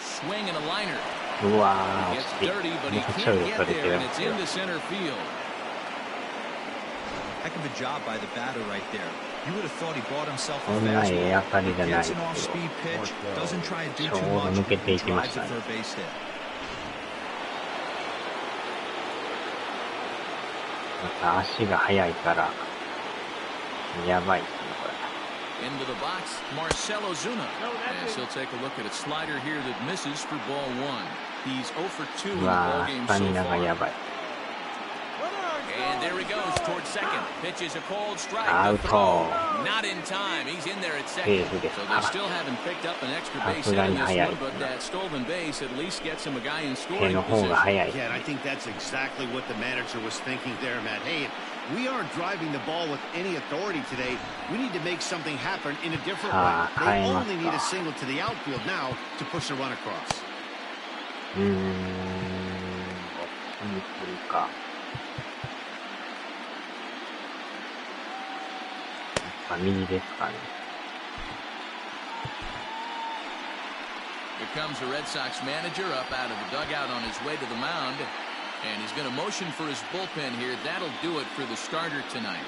Swing and a liner. Wow, he gets dirty, but he can't get there, and it's into center field. Heck of a job by the batter right there. You would have thought he bought himself a fastball. Gets an off-speed pitch, doesn't try to do too much, drives it for a base hit. また足が速いからやばいですねこれ。Into the box, Marcell Ozuna. As he'll take a look at a slider here that misses for ball 1. He's 0 for 2 in the ball game so far. And there he goes towards second. Pitches a cold strike. The throw. Not in time. He's in there at second. So they still haven't picked up an extra base hit in this one, but that stolen base at least gets him a guy in scoring position. Yeah, and I think that's exactly what the manager was thinking there, Matt. Hey, if we aren't driving the ball with any authority today, we need to make something happen in a different way. They only need a single to the outfield now to push a run across. 右ですかね。 Here comes the Red Sox manager up out of the dugout on his way to the mound, and he's going to motion for his bullpen here. That'll do it for the starter tonight.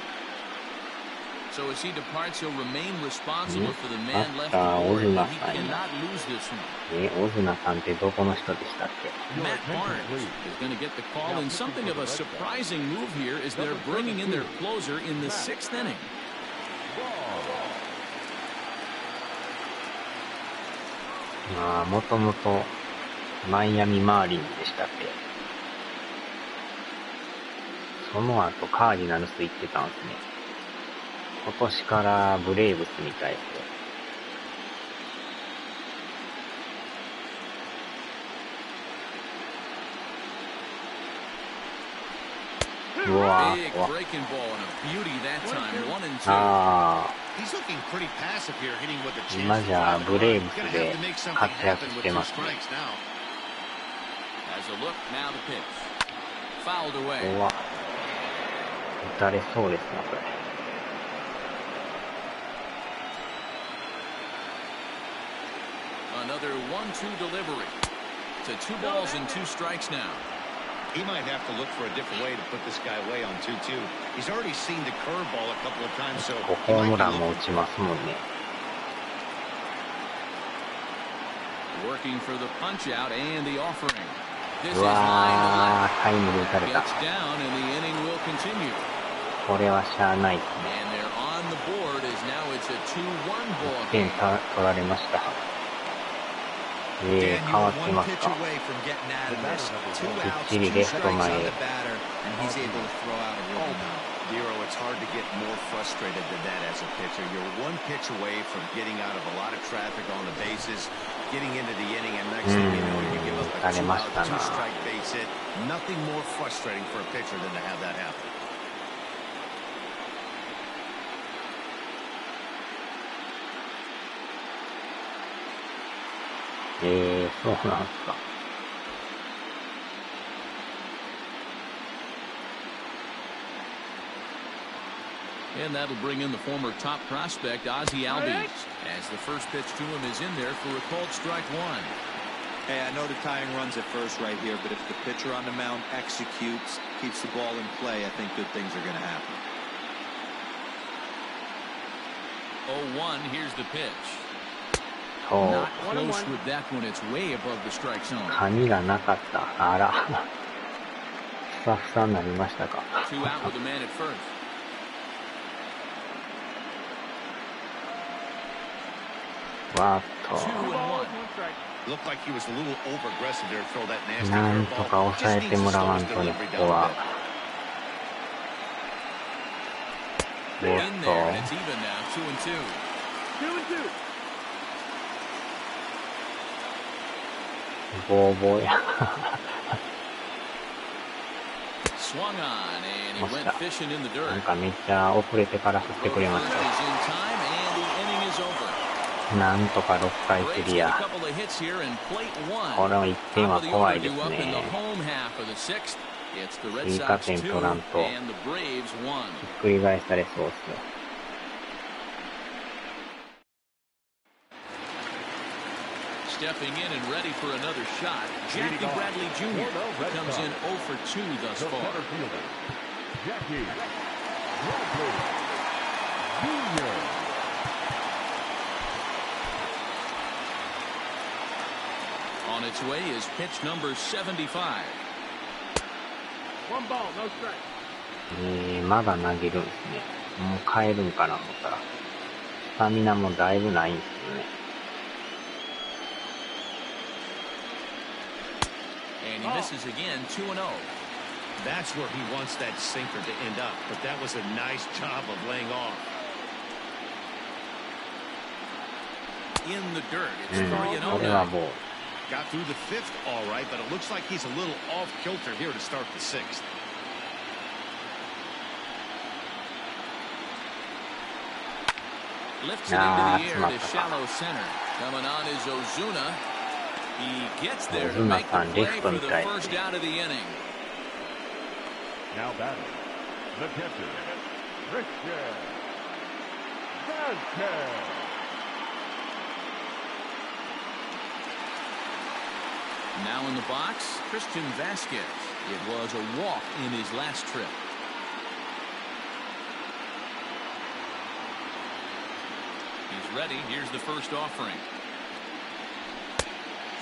So as he departs, he'll remain responsible for the man left aboard, but he cannot lose this one. オズナさんってどこの人でしたっけ？ Matt Barnes is going to get the call, and something of a surprising move here is they're bringing in their closer in the 6th inning. まあ、もともとマイアミマーリンズでしたっけ？その後カーディナルス行ってたんですね。今年からブレーブスみたいですよ。うわぁ、ああ。今じゃブレーブスで活躍してますね。うわ、打たれそうですなこれ。Another 1-2 delivery to 2 balls and 2 strikes now. He might have to look for a different way to put this guy away on 2-2. He's already seen the curveball a couple of times, so ホームランも打ちますもんね。 Working for the punch out and the offering. This is う line わー、タイムで打た to れ left. た。 Gets down and the inning will continue. これはしゃあないですね。 And they're on the board as now it's a 2-1 ball 点 game. 取られました。変わってますか。きっちりレフト前へ。Dero, it's hard to get more frustrated than that as a pitcher. You're 1 pitch away from getting out of a lot of traffic on the bases, getting into the inning, and next thing you know, you give up a 2-strike base hit. Nothing more frustrating for a pitcher than to have that happen. そうなんですか。And that'll bring in the former top prospect, Ozzie Albies, as the first pitch to him is in there for a called strike one. Hey, I know the tying runs at first right here, but if the pitcher on the mound executes, keeps the ball in play, I think good things are going to happen. 0-1, here's the pitch. そう。 Not close with that one. It's way above the strike zone. 髪がなかった。あら。ふさふさになりましたか。Two out with a man at first. わーっと。Looked like he was a little over aggressive there to throw that nasty なんとか curveball. 抑えてもらわんとね、ここは。おっ In と。 there, and it's even now, 2-2. ボーボーや。 Swung on, and he went fishing in the なん dirt. かめっちゃ遅れてから振ってくれまし Is in time, and the inning is over. た。なんとか6回ク Braves リ get a ア。 couple of hits here and plate one. この1点 Top は of the 怖 order いです due up in the ね。 home half of the sixth. It's the Red 追加 Sox 点 2 取らんと and the Braves 1. ひっくり返されそうですよ。Stepping in and ready for another shot, Jackie Bradley Jr. comes in 0 for 2 thus The far. center fielder, Jackie Bradley Jr. On its way is pitch number 75. まだ投げるんですね。もう変えるんかな思ったら。スタミナもだいぶないんですよね。And he misses again, 2-0. That's where he wants that sinker to end up, but that was a nice job of laying off. In the dirt, it's これは 3-0. もう Got through the fifth all right, but it looks like he's a little off kilter here to start the sixth. Lifts it into the air to shallow center. Coming on is Ozuna. He gets there to make the play for the first out of the inning. Now batting, the catcher, Christian Vasquez. Now in the box, Christian Vasquez. It was a walk in his last trip. He's ready. Here's the first offering.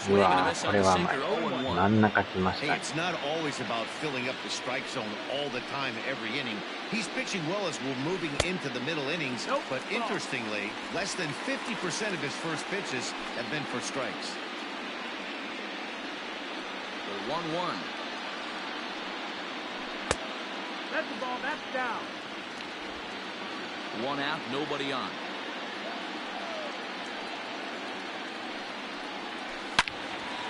うわー、これは真ん中来ました Hey, ね。 it's not always about filling up the strike zone all the time every inning. He's pitching well as we're moving into the middle innings, but interestingly, less than 50% of his first pitches have been for strikes. The 1-1. That's the ball. That's down. 1 out, nobody on.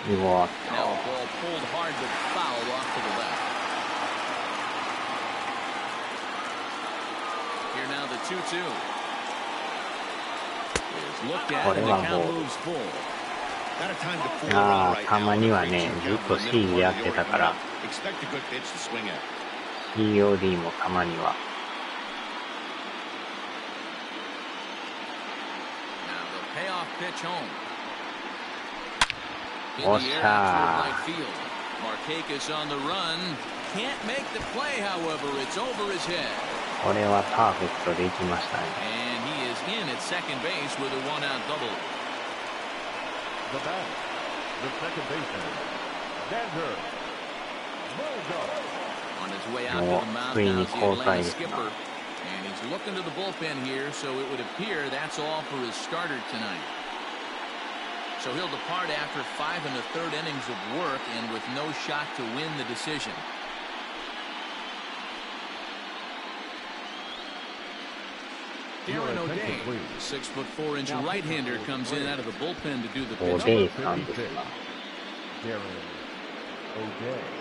うわーっ Now a ball pulled hard but fouled off to the left. Here now the 2-2. Is looked at and the count moves full. Got a time to fool と。あ around あ、 right た now. まには Great ね、 team ずっ job と in the シー middle ズや of っ the てた order から、 Expect a good pitch to swing at. COD もたまには。Now the payoff pitch home. In Oh, the air sha. out toward right field. Markakis on the run. Can't make the play, however. It's over his head. これはパーフェクトでいきましたね。 And he is in at second base with a 1-out double. The bat, the second baseman, Xander Bogaerts. On his way out to the mound now is the Atlanta skipper. And he's looking to the bullpen here, so it would appear that's all for his starter tonight. So he'll depart after 5 1/3 innings of work and with no shot to win the decision. Darren O'Day, 6'4" right-hander, comes in out of the bullpen to do the オ pitching. デイさんですが。 Darren O'Day.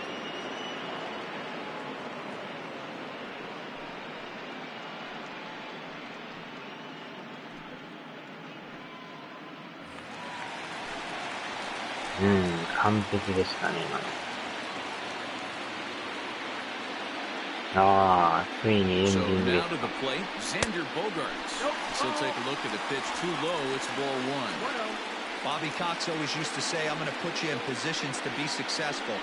うん、完璧でしたね、今の。ああ、ついにエンディ So ングで now to the plate, Xander Bogaerts. He'll take a look at the pitch too low. It's ball one. Bobby Cox always used to say, I'm going to put you in positions to be successful.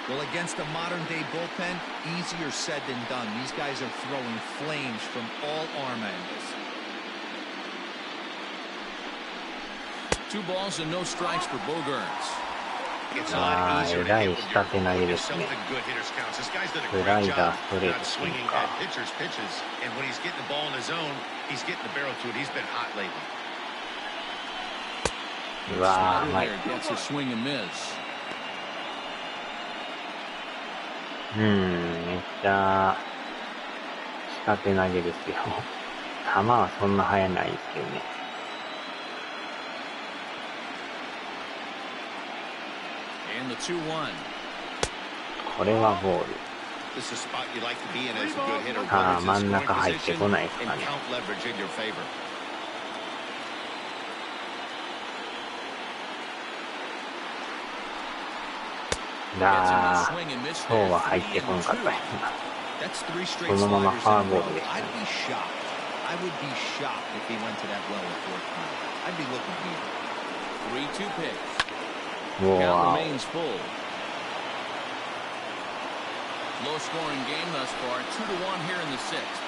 Well, against a modern-day bullpen, easier said than done. These guys are throwing flames from all arm angles. 2 balls and no strikes for Bogaerts. It's a lot easier to hit with your something good hitters counts. This guy's done a great job not swinging at pitchers' pitches. And when he's getting the ball in his zone, he's getting the barrel to it. He's been hot lately. うわー、はい。Gets a swing and miss. めっちゃ下手投げですよ。球はそんな速ないですけどね。And the 2-1. これはボール。This is a spot you like to be in as a good hitter. ああ、真ん中入ってこないですかね。だー、そうは入ってこんかった。このままファーボールでしたね。I would be shocked if he went to that well at fourth time. I'd be looking here. 3-2 pitch. うわ Count remains full. Low scoring game thus far. 2-1 here in the 6th.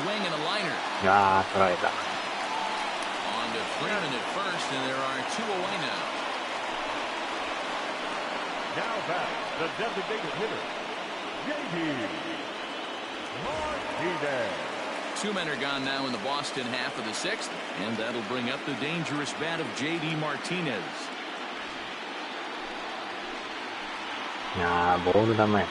Swing and a liner. ー、あー、取られた。On to Freeman at first, and there are 2 away now. Now back, the designated hitter, J.D. Martinez. 2 men are gone now in the Boston half of the 6th, and that'll bring up the dangerous bat of J.D. Martinez. いやー、ボール球やったんですね。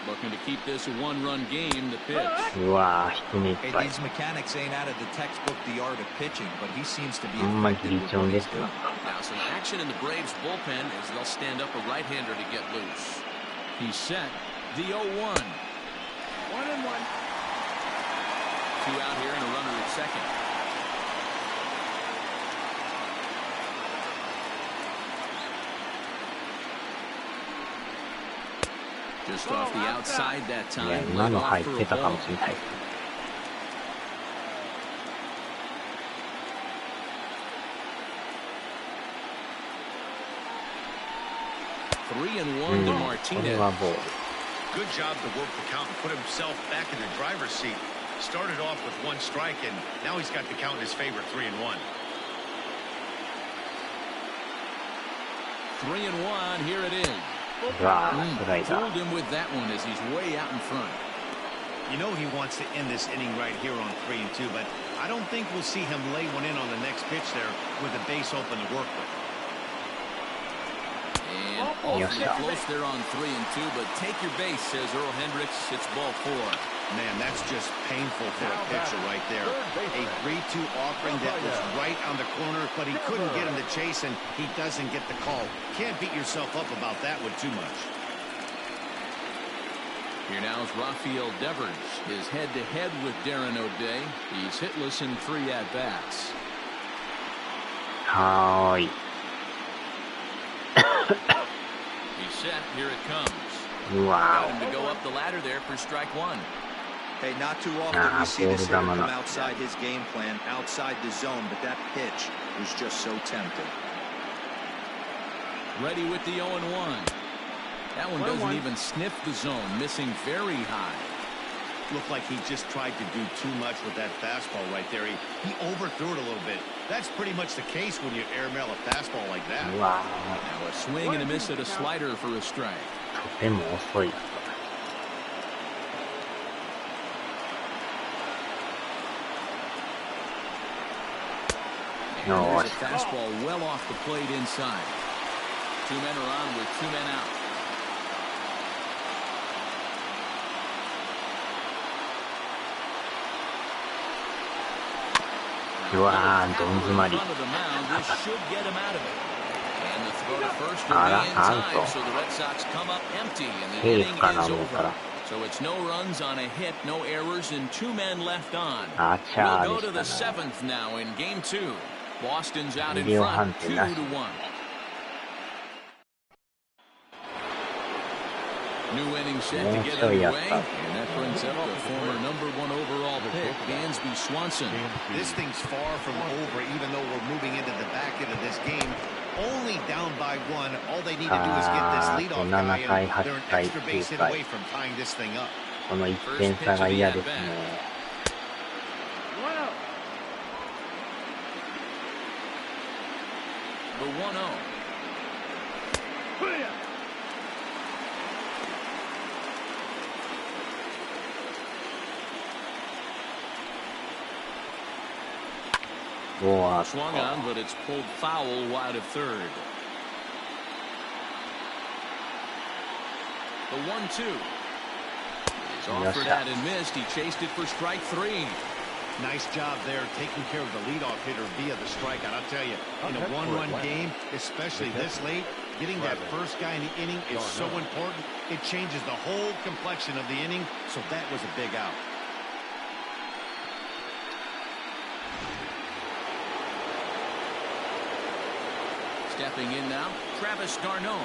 Looking to keep this a 1-run game. The pitch. うわー、低めいっ Hey, ぱい。 these mechanics ain't out of the textbook, the art of pitching, but he seems to be あんまり effective ギリ with チョン what で he's すよ。 doing. Now some action in the Braves bullpen as they'll stand up a right-hander to get loose. He's set. The 0-1. 1-1. 2 out here and a runner at second. Just off the outside that いや、 time. 今 Led の off 入っ for て a たか ball. もしれない。 3-1 to これ Martinez. はボール。 Good job to work the count and put himself back in the driver's seat. Started off with 1 strike, and now he's got the count in his favor, 3-1. 3-1. Here it is. うわー、スライダ Fooled ー。 him with that one as he's way out in front. You know he wants to end this inning right here on 3-2, but I don't think we'll see him lay one in on the next pitch there with a base open to work with. And awfully close there on 3-2, but take your base, says Earl Hendricks. It's ball 4. Man, that's just painful for a pitcher right there. A 3-2 offering that was right on the corner, but he couldn't get him to chase, and he doesn't get the call. Can't beat yourself up about that one too much. Here now is Rafael Devers, his head-to-head with Darren O'Day. He's hitless in 3 at-bats. はーい。 He's set. Here it comes. うわ Got him to go up the ladder there for strike 1. Hey, not too often we see this hitter come outside his game plan, outside the zone, but that pitch was just so tempting. Ready with the 0-1. That one doesn't even sniff the zone, missing very high. Looked like he just tried to do too much with that fastball right there. He overthrew it a little bit. That's pretty much the case when you airmail a fastball like that. ー、うわ Now a swing and a miss at a slider for a strike. ー、とても遅い。 And there's a fastball well off the plate inside. 2 men are on with 2 men out.うわー、どん詰まり。 あら、アウト。セーフかな思ったら。 So it's no runs on a hit, no errors, and 2 men left on. あちゃー We'll go to で the したね。 7th now in game 2. Boston's out ビ in デオ判 front, 定なし。 2-1. New inning set to get underway, and that brings up the former #1 overall pick, Dansby Swanson. This thing's far from over, even though we're moving into the back end of this game. Only down by 1. All they need to do is get this leadoff guy, and they're an extra base hit away from tying this thing up. この1点差が嫌ですね。The 1-0. Swung on, but it's pulled foul wide of third. The 1-2. He's offered that and missed. He chased it for strike 3. Nice job there, taking care of the leadoff hitter via the strikeout. I'll tell you, in a one-run game, especially this late, getting that first guy in the inning is so important. It changes the whole complexion of the inning, so that was a big out. Stepping in now, Travis d'Arnaud,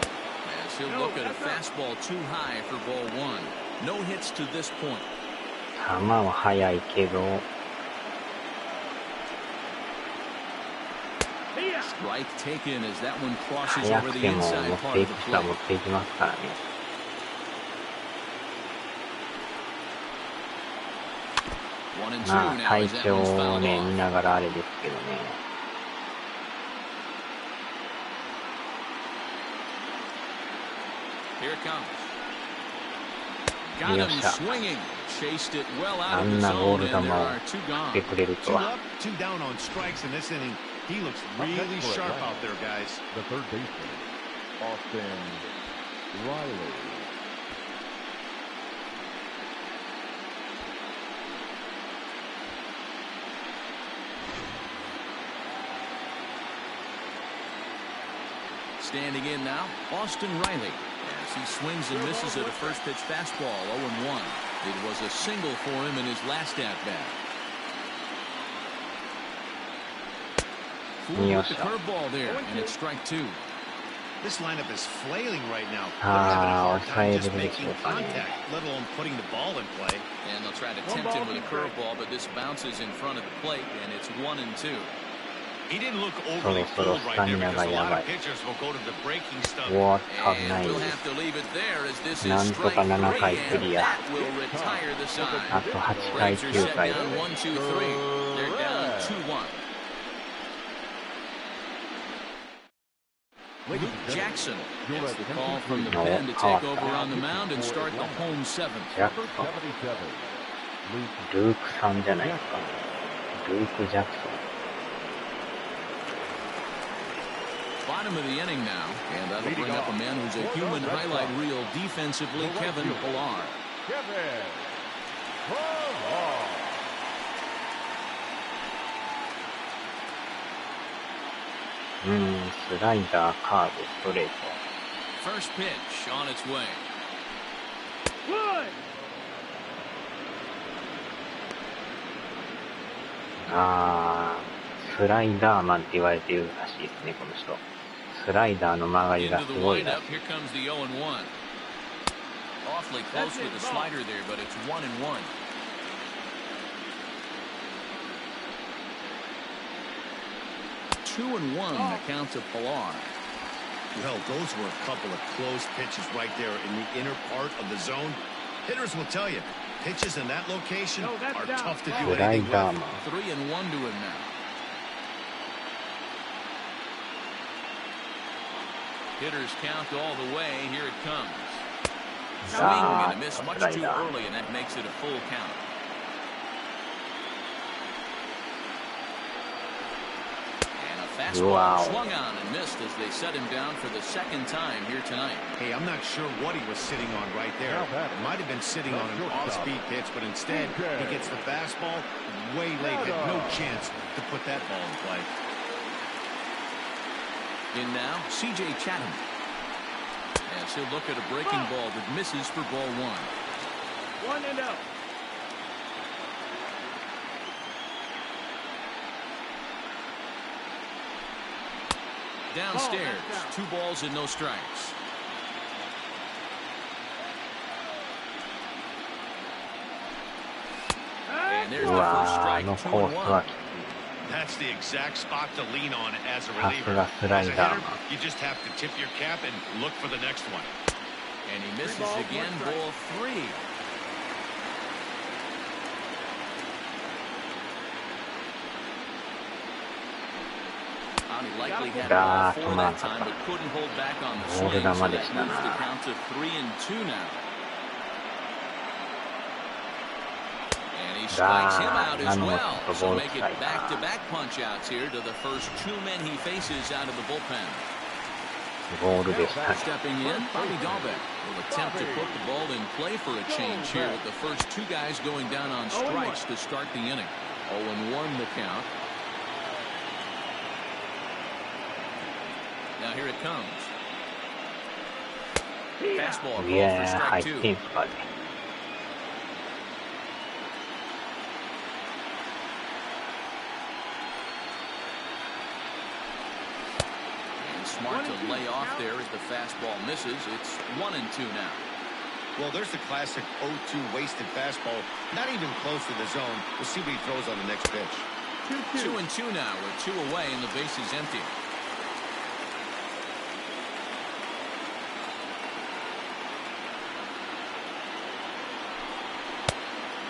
as he'll look at a fastball too high for ball 1. No hits to this point. 球は速いけど Strike taken as that one crosses 速 over く the ても inside 持っ part てい of く the 人は plate. 持っていきますからね。まあ体調をね見ながらあれですけどね。Here comes. Got him swinging. Chased it well out of the zone, and there are 2 gone. 2 up, 2 down on strikes in this inning. He looks really sharp out there, guys. The third baseman, Austin Riley. Standing in now, Austin Riley, as he swings and misses at a first pitch fastball, 0-1. It was a single for him in his last at-bat. Fooled with the curveball there, and it's strike 2. This lineup is flailing right now. They're having a hard time just making contact, let alone putting the ball in play. And they'll try to tempt him with a curveball, but this bounces in front of the plate, and it's 1-2. He didn't look overly full right there because a lot of pitchers will go to the breaking stuff. And we'll have to leave it there as this is strike 3, and that will retire the side. Braves are set down 1-2-3. They're down 2-1. Luke Jackson gets the call from the pen to take over on the mound and start the home 7th. ルークさんじゃないですか。ルーク・ジャクソン。Bottom of the inning now, and that'll bring up a man who's a human highlight reel defensively, Kevin Pillar. First pitch on its way. スライダーマンって言われてるらしいですね、この人。スライダーの曲がりがすごいな。 Here comes the 0-1. Awfully close with the slider there, but it's 1-1. Two and one, the count to Pillar. Well, those were a couple of close pitches right there in the inner part of the zone. Hitters will tell you, pitches in that location are tough to do anything with. 3-1 to him now. Hitters count all the way. Here it comes. Swing and a miss much too early, and that makes it a full count. And a fastball swung on and missed as they set him down for the second time here tonight. Hey, I'm not sure what he was sitting on right there. It might have been sitting on an off-speed pitch, but instead he gets the fastball way late. Had no chance to put that ball in play. In now, C.J. Chatham. As he'll look at a breaking ball that misses for ball 1. 1-0. Downstairs, 2 balls and no strikes. And there's the first strike, 2-1. That's the exact spot to lean on as a reliever. As a hitter, you just have to tip your cap and look for the next one. And he misses again, ball 3. He likely had ball 4 that time, but couldn't hold back on the swing, so that moves the count to 3-2 now. And he strikes him out as well, so make it back-to-back punch-outs here to the first 2 men he faces out of the bullpen. Stepping in, Bobby Dahlbeck will attempt to put the ball in play for a change here with the first 2 guys going down on strikes to start the inning. 0-1 the count. Now here it comes. Fastball called for strike 2. And smart to lay off there as the fastball misses. It's 1-2 now. Well, there's the classic 0-2 wasted fastball. Not even close to the zone. We'll see what he throws on the next pitch. 2-2 now with 2 away and the base is empty.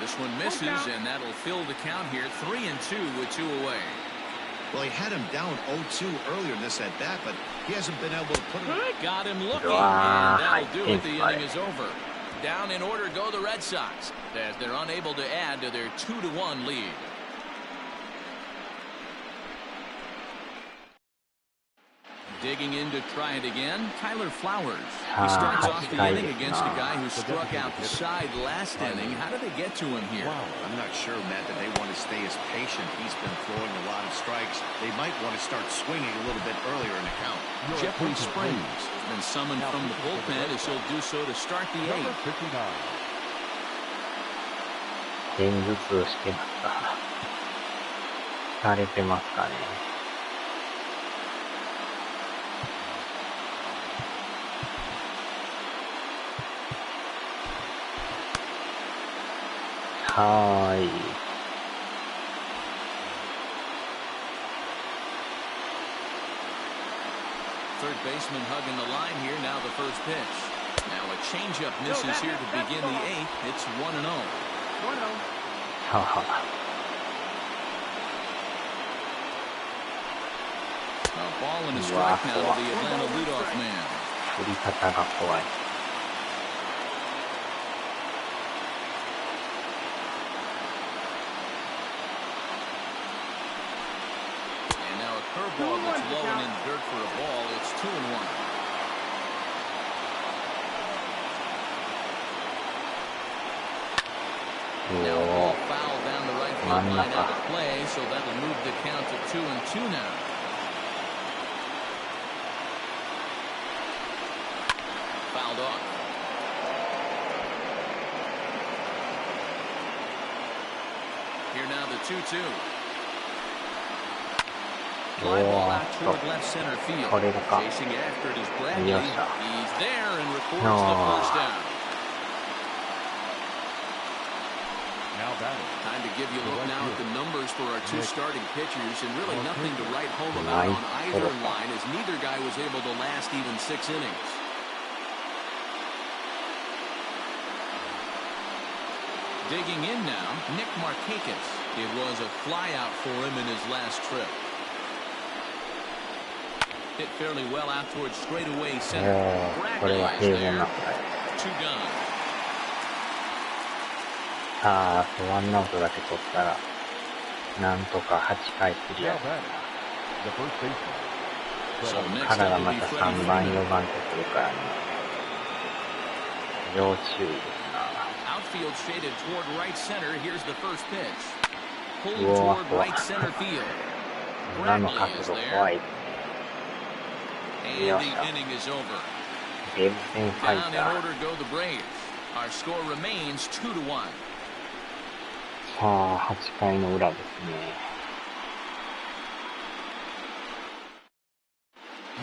This one misses, and that'll fill the count here. 3-2 with 2 away. Well, he had him down 0-2 earlier in this at-bat, but he hasn't been able to put him. Got him looking, and that'll do it. The inning is over. Down in order go the Red Sox, as they're unable to add to their 2-1 lead. Digging in to try it again, Tyler Flowers. He starts off the inning against a guy who struck out the side last inning. How did they get to him here? Wow, I'm not sure, Matt, that they want to stay as patient. He's been throwing a lot of strikes. They might want to start swinging a little bit earlier in the count. Jeffrey Springs has been summoned from the bullpen as he'll do so to start the 8th. 現頭してますか。疲れてますかね。はーい。Third baseman hugging the line here. Now the first pitch. Now a changeup misses here to begin the 8th. It's 1-0. はは。A ball and a strike now to the Atlanta leadoff man. 振り方が怖い。Curveball that's low and in the dirt for a ball. It's 2-1. Now a ball foul down the right field line out of play, so that'll move the count to 2-2 now. Fouled off. Here now the 2-2. Fly ball out toward left center field. Chasing after it is Bradley. He's there and records the first down. Now batting. Time to give you a look now at the numbers for our 2 starting pitchers, and really nothing to write home about on either line, as neither guy was able to last even 6 innings. Digging in now, Nick Markakis. It was a flyout for him in his last trip. Hit fairly well out towards straightaway center. Bradley is there. 2 gone. さあ、あと1アウトだけ取ったら、なんとか8回クリア。彼がまた3番、4番ってくるからね。要注意ですな。Outfield shaded toward right center. Here's the first pitch. Pulling toward right center field. 今の角度怖い。And the inning is over. Down in order go the Braves. Our score remains 2-1. さあ、8回の裏ですね。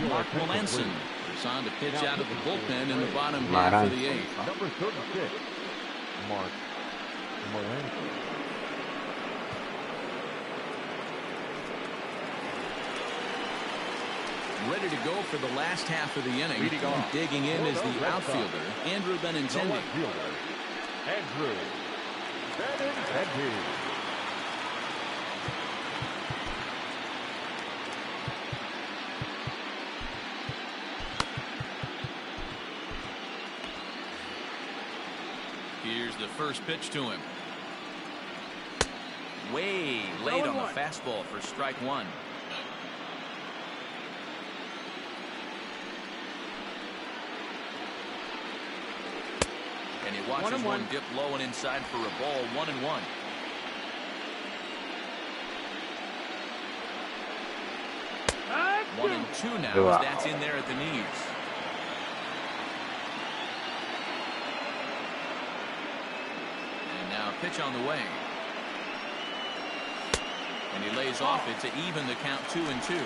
Mark Melanson is on to pitch out of the bullpen in the bottom half of the eighth. Number 36, Mark Melanson. Ready to go for the last half of the inning. Digging in is the outfielder, Andrew Benintendi. Andrew Benintendi. Here's the first pitch to him. Way late on the fastball for strike one. And he watches one dip low and inside for a ball. 1-1. One and two now as that's in there at the knees. And now pitch on the way. And he lays off it to even the count 2-2.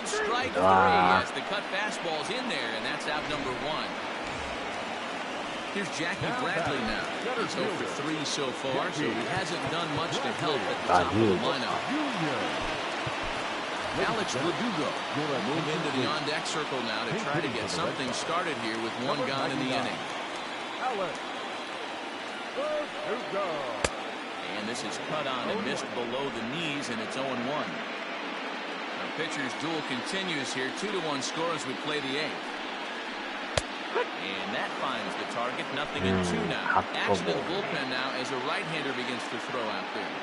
Strike three as the cut fastball's in there, and that's out number one. Here's Jackie Bradley now. He's 0 for 3 so far, so he hasn't done much to help at the top of the lineup. Alex Verdugo will move into the on-deck circle now to try to get something started here with one gone in the inning. And this is cut on and missed below the knees, and it's 0-1. Pitcher's duel continues here. 2-1 score as we play the eighth. And that finds the target. 0-2 now. Action in the bullpen now as a right-hander begins to throw out there.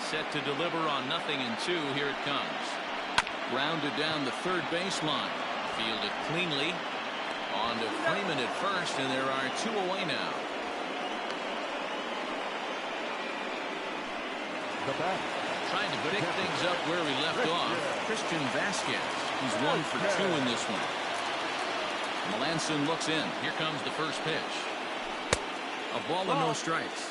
Set to deliver on 0-2. Here it comes. Grounded down the third baseline. Fielded cleanly. On to Freeman at first, and there are 2 away now. The bat. Trying to pick things up where we left off. Christian Vasquez. He's 1 for 2 in this one. Melanson looks in. Here comes the first pitch. A ball and no strikes.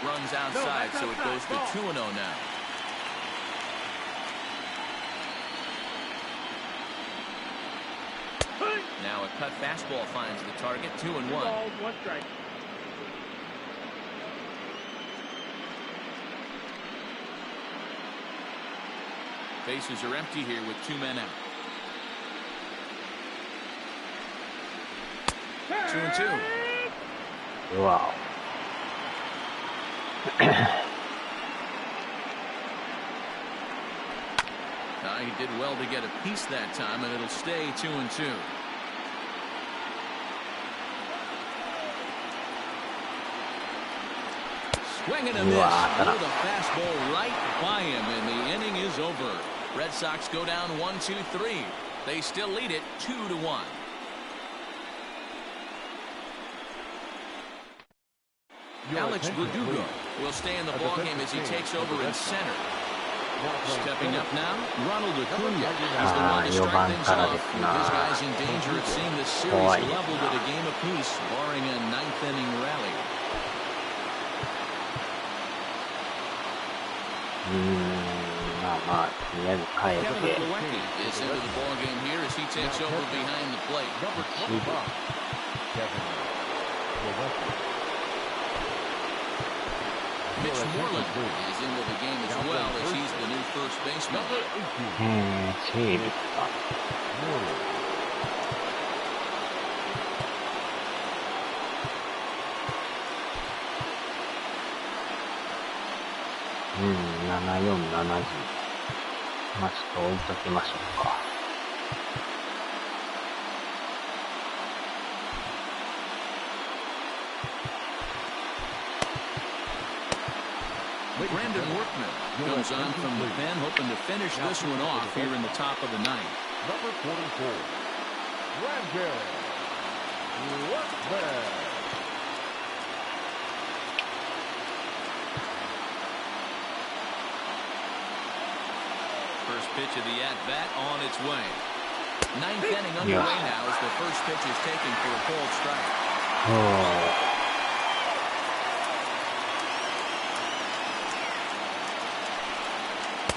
Runs outside, so it goes to 2-0 now. Now a cut fastball finds the target. 2-1. 1 strike. Bases are empty here with 2 men out. 2-2. Wow. He did well to get a piece that time, and it'll stay 2-2. Swing and a miss. Blew the fastball right by him, and the inning is over. Red Sox go down 1-2-3. They still lead it 2-1. Alex Verdugo will stay in the ballgame as he takes over in center. Stepping up now, Ronald Acuna. He's the one to start things off. With his guys in danger of seeing the series leveled at a game apiece, barring a 9th-inning rally. Kevin Plawecki is into the ballgame here as he takes over behind the plate. Mitch Moreland is into the game as well as he's the new first baseman. Brandon Workman goes on from the pen, hoping to finish this one off here in the top of the ninth. Number 44, Brandon Workman. pitch of the at-bat on its way. Ninth inning underway now as the first pitch is taken for a called strike.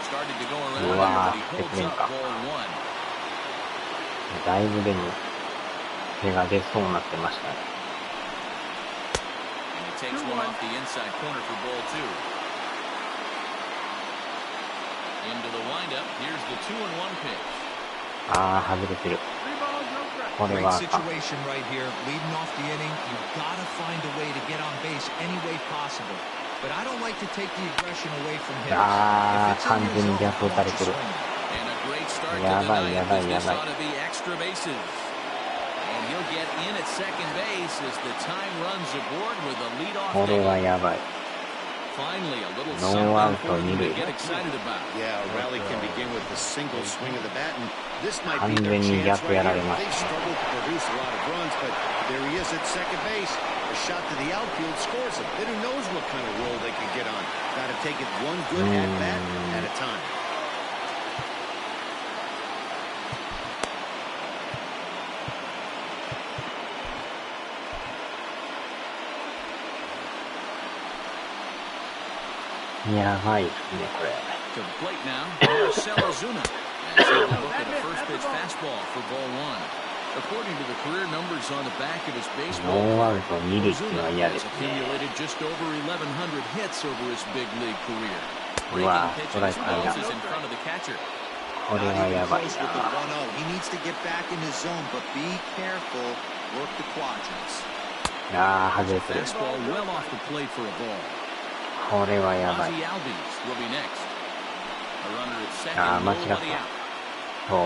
Started to go around here, but he holds up ball one. だいぶでも手が出そうになってましたね。And he takes one off the inside corner for ball two. Into the windup. Here's the 2-1 pitch. ああ、外れてる。これ Great は situation right here. Leading off the inning, you've got to find a way to get on base any way possible. But I don't like to take the aggression away from hitters. あ If あ、 it's 完 in 全 your に zone, 逆打た watch れ it てる。 swing. And a great start to や the ばい ninth やば as いや this ばい。 ought to be extra bases. And he'll get in at second base as the time runs aboard with a leadoff これは double. やばい。 Finally, a little ノーアウ something ト for them 二 to 塁。 get excited about. Yeah, a rally can begin with the single swing of the bat, and this might be 完 their 全に chance 逆 right やら here. れます。 They struggled to produce a lot of runs, but there he is at second base. A shot to the outfield scores him. Then who knows what kind of roll they could get on. Got to take it one good at bat at a time. やばいですね、これ。 To the plate now, Marcelo Zuna. As he'll look at a first pitch fastball for ball one. According to the career numbers on the back of his baseball ノーアウ card, ト二塁っていうのは嫌で has すね。 accumulated just over 1,100 hits over his big league career. うわ Breaking ストライ pitches ク入らん。 is in front of the catcher. これ Not は even やばい close with the な。 1-0. He needs to get back in his zone, but be careful. Work the quadrants. ああ、外れてる。 Fastball well off the plate for a ball. これはやばい。 Ozzie Albies will be next. A runner at ああ、 second, 間違った。 nobody out. そう。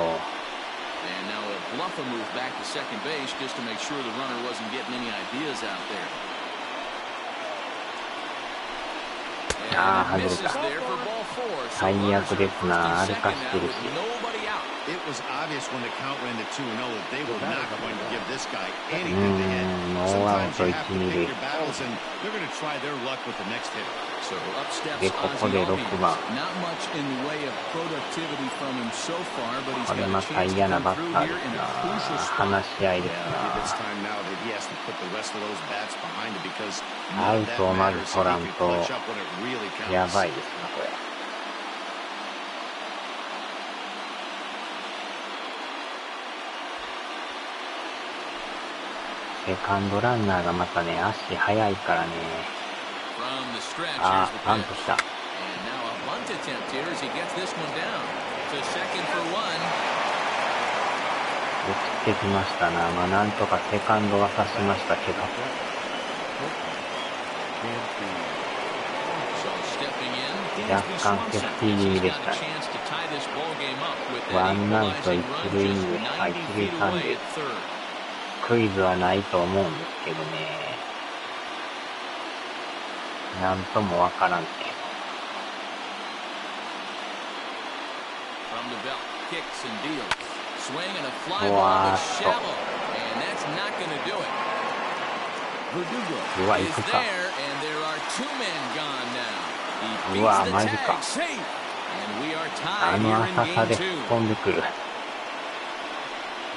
And now a bluffer move back to second base just to make sure the runner wasn't getting any ideas out there. ああ、 And it 外れ misses た。 there for ball four. So 最 runners 悪 are です first な。 and 歩か second して now るし。 with nobody out. It was obvious when the count ran to 2-0 that they were not going to give this guy う anything ー to hit. ん、ノーアウ Sometimes ト you 一 have to 二 pick 塁。 your battles, and they're going to try their luck with the next hitter. So up steps で、ここ Ozzie で Albies. 6番。 Not much in the way of productivity from him so far, but he's これ got ま a た chance to 嫌な come バッ through ター here です in な。 a crucial spot. 話し合いです Yeah, な。 maybe it's time now that he has to put the rest of those bats behind him because ア none ウ of that トをまず matters 取 if ら he ん can と clutch up when it really や counts. ばいですな、これ。セカンドランナーがまたね、足速いからね。 From the stretch, あ here's the あ、バン pitch. トした。 And now a bunt attempt here as he gets this one down to second for one. 落ちてきましたな。まあ、なんとかセカンドは刺しましたけど。 So stepping in, 若 Dansby 干セー Swanson フティー気 as 味 he's でし got た a ね。 chance to tie this ball game up with ワ that ンアウト equalizing 一 run 塁 just 二塁、あ、一 90 塁 feet 三 away 塁。 at third. クイズはないと思うんですけどね。なんともわからんね。 From the belt, kicks and deals. Swing and a fly う ball わ to ーっと。 shallow. And that's not going to do it. Verdugo うわ、 is 行く there, か。 and there are two men gone now. He うわ、 beats マ the ジ tag, か。 safe. And we are あ tied の here in 浅さ game で two. 突っ込んでくる。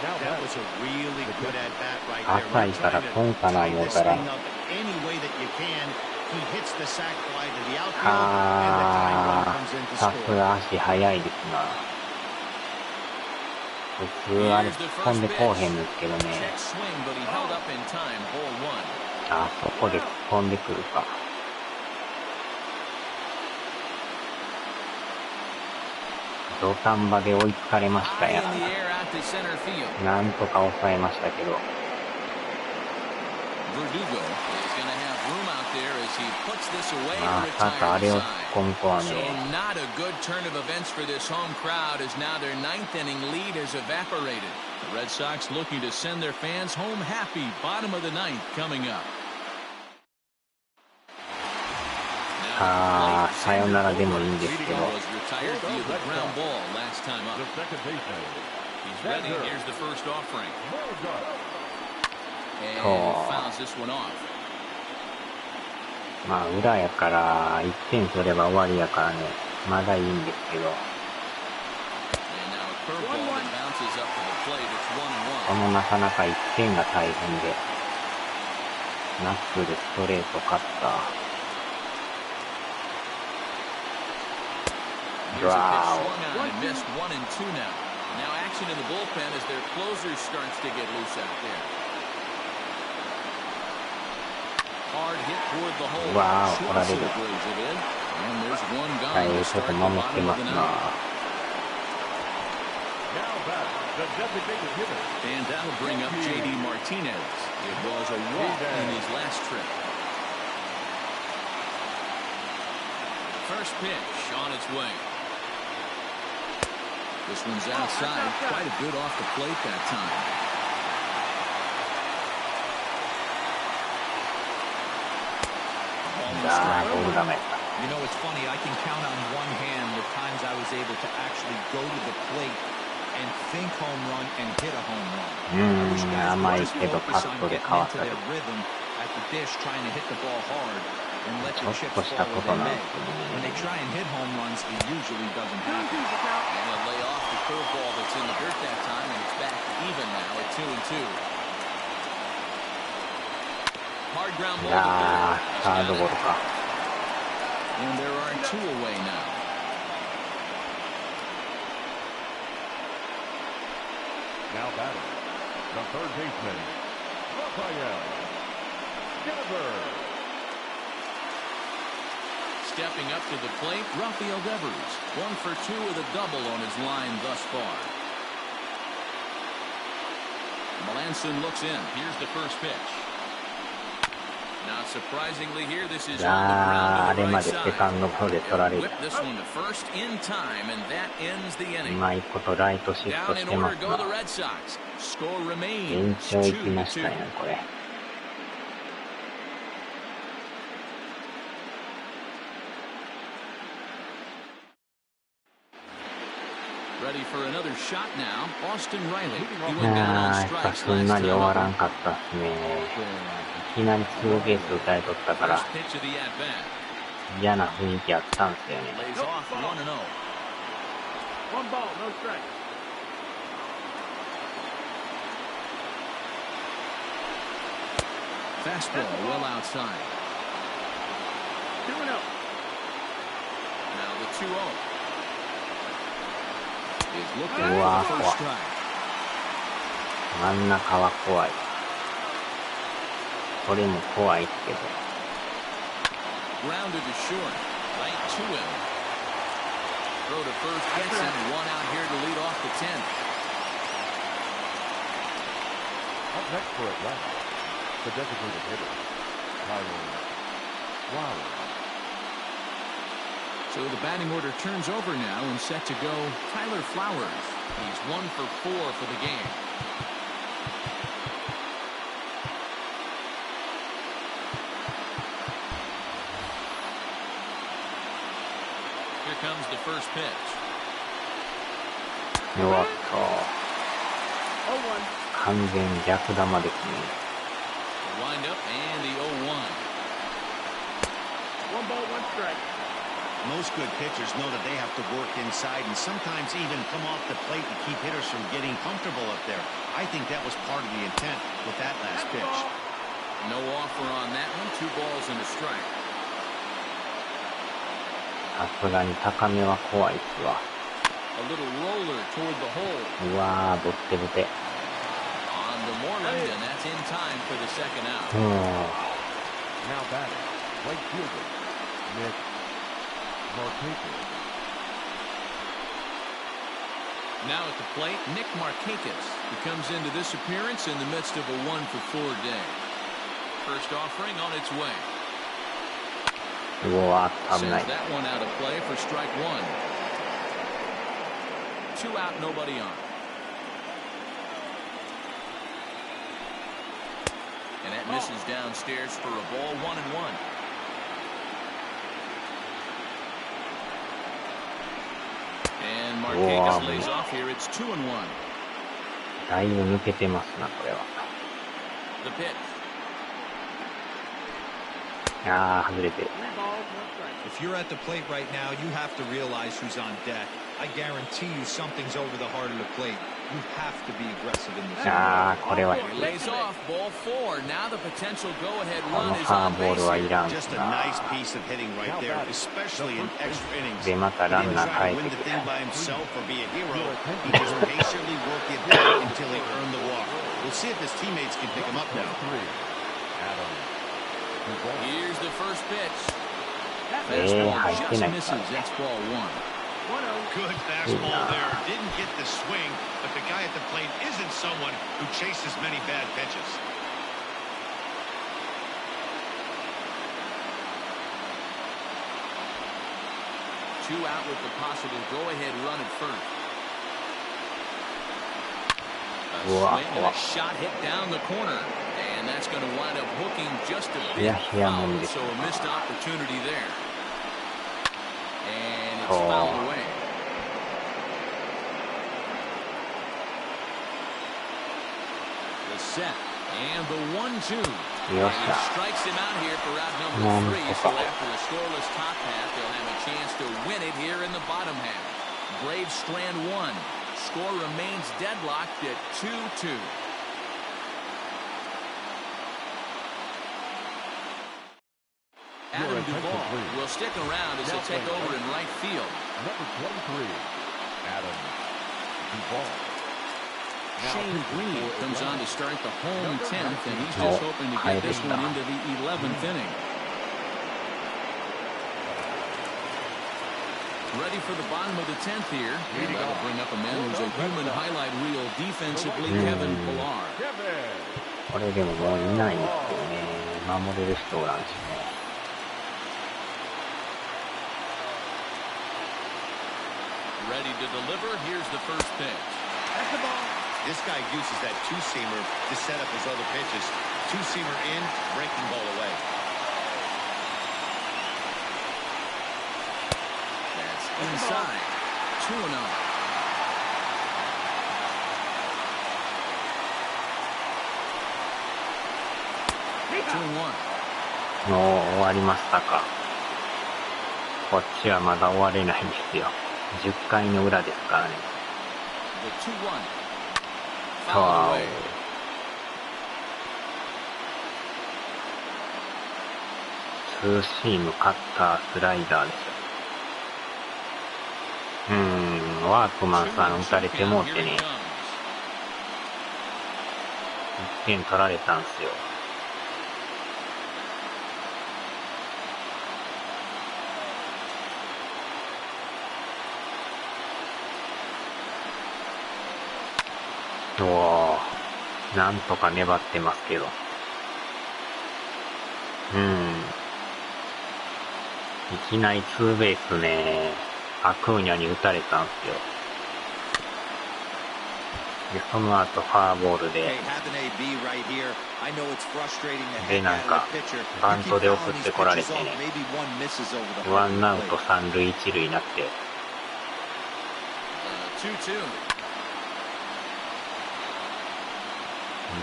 That was a really good at bat right 浅い there. から飛んかな思ったら。 Any way that you can, he hits the sac fly to the outfield, and the tying あ run comes in ー、 to さす score. が足速いですな。普通あれ Here's 突 the っ込ん first でこう pitch. へんですけどね。 Check swing, but he held up in time. Ball one. あそこで突っ込んでくるか。土壇場で追いつかれました High や in the air out to center field. なんとか抑えましたけど。 Verdugo is going to have room out there as he puts this away ま to さかあ retire れ the を突っ side. 込むとは So ね。 not a good turn of events for this home crowd as now their ninth inning lead has evaporated. The Red Sox looking to send their fans home happy. Bottom of the ninth coming up. あー、さよならでもいいんですけど。 Was retired via the ground ball last time up. He's ready. Here's the first offering. And fouls this one off. まあ裏やから1点取れば終わりやからね。まだいいんですけど。このなかなか1点が大変で、ナックル、ストレート、カッター。Here's a pitch swung on and missed 1-2 now. Now action in the bullpen as their closer starts to get loose out there. Hard hit toward the hole. Wow, Schwartzel brings it in. And there's one gone. はい、ちょっと守ってますな。And that'll bring up J.D. Martinez. It was a walk in his last trip. First pitch on its way. This one's outside. Quite a bit off the plate that time. You know, it's funny. I can count on one hand the times I was able to actually go to the plate and think home run and hit a home run. I wish guys would just focus on getting into their rhythm at the dish, trying to hit the ball hard and let the chips fall where they may. When they try and hit home runs, it usually doesn't happen. And they'll lay off the curveball that's in the dirt that time, and it's back to even now at 2-2. Hard ground ball to third. And there are two away now. Now batting, the third baseman, Raphael Devers. Stepping up to the plate, Rafael Devers. 1 for 2 with a double on his line thus far. Melanson looks in. Here's the first pitch. Not surprisingly here, this is on the ground to the right side. They'll whip this one to first in time, and that ends the inning. Down in order go the Red Sox. Score remains 2-2. Ready for another shot now. Austin Riley. He went down on strikes last time. いきなりツーベース打たれとったから嫌な雰囲気あったんですよね。Fastball well outside. 2-0. Now the 2-0. Is looking for the first strike. 真ん中は怖い。これも怖いけど。Grounded to short, right to him. Throw to first, gets him. One out here to lead off the 10th. Up next for Atlanta, the designated hitter, Tyler Flowers. So the batting order turns over now and set to go Tyler Flowers. He's 1 for 4 for the game. Comes the first pitch. 弱っと。完全逆球ですね。Wind up and the 0-1. 1 ball, 1 strike. Most good pitchers know that they have to work inside and sometimes even come off the plate to keep hitters from getting comfortable up there. I think that was part of the intent with that last pitch. No offer on that one. 2 balls and a strike. さすがに高めは怖いっすわ。うわー、ぶってぶて。Now batting, right fielder, Nick Markakis. Now at the plate, Nick Markakis. He comes into this appearance in the midst of a 1 for 4 day. First offering on its way. うわー、危ない。 Sends that one out of play for strike 1. 2 out, nobody on. And that misses downstairs for a ball, 1-1. And Markakis lays off here. It's 2-1. だいぶ抜けてますな、これは。 The pitch. ああ、外れてる。If you're at the plate right now, you have to realize who's on deck. I guarantee you something's over the heart of the plate. You have to be aggressive in this. ああ、これは Lays off ball 4. Now the potential go-ahead こ run の is ファ on ーボール base はい here. らん Just a な。 nice piece of hitting right there, especially in extra innings. で、また He ラン didn't ナー try 帰 to って win the くる。 thing by himself or be a hero. He just patiently worked it back until he earned the walk. We'll see if his teammates can pick him up now. Here's the first pitch. 入 Fastball って just ない。 misses. That's ball 1. Good fastball there. Didn't get the swing, but the guy at the plate isn't someone who chases many bad pitches. Two out with the possible go-ahead run at first. A swing and a shot hit down the corner. And that's going to wind up hooking just a bit foul, so a missed opportunity there. And it's fouled away. The set and the 1-2. And he strikes him out here for round number 3. So after a scoreless top half, they'll have a chance to win it here in the bottom half. Braves strand 1. Score remains deadlocked at 2-2. Adam Duvall will stick around as he'll take over in right field. Number 23, Adam Duvall. Shane Green comes on to start the home 10th, and he's just hoping to get this one into the 11th inning. Ready for the bottom of the 10th here. And that'll bring up a man who's a human highlight reel defensively, Kevin Pillar. これでももういないんですよね。守れる人おらんしね。Ready to deliver. Here's the first pitch. This guy uses that two-seamer to set up his other pitches. Two-seamer in, breaking ball away. That's inside. 2-0.もう終わりましたか。こっちはまだ終われないんですよ。10回の裏ですからね。ツーシーム、カッター、スライダーでしょ。ワークマンさん打たれてもうてね、1点取られたんすよ。なんとか粘ってますけど。いきなりツーベースね、アクーニャに打たれたんすよ。で、その後ファーボールで、で、なんか、バントで送ってこられてね、ワンアウト三塁一塁になって、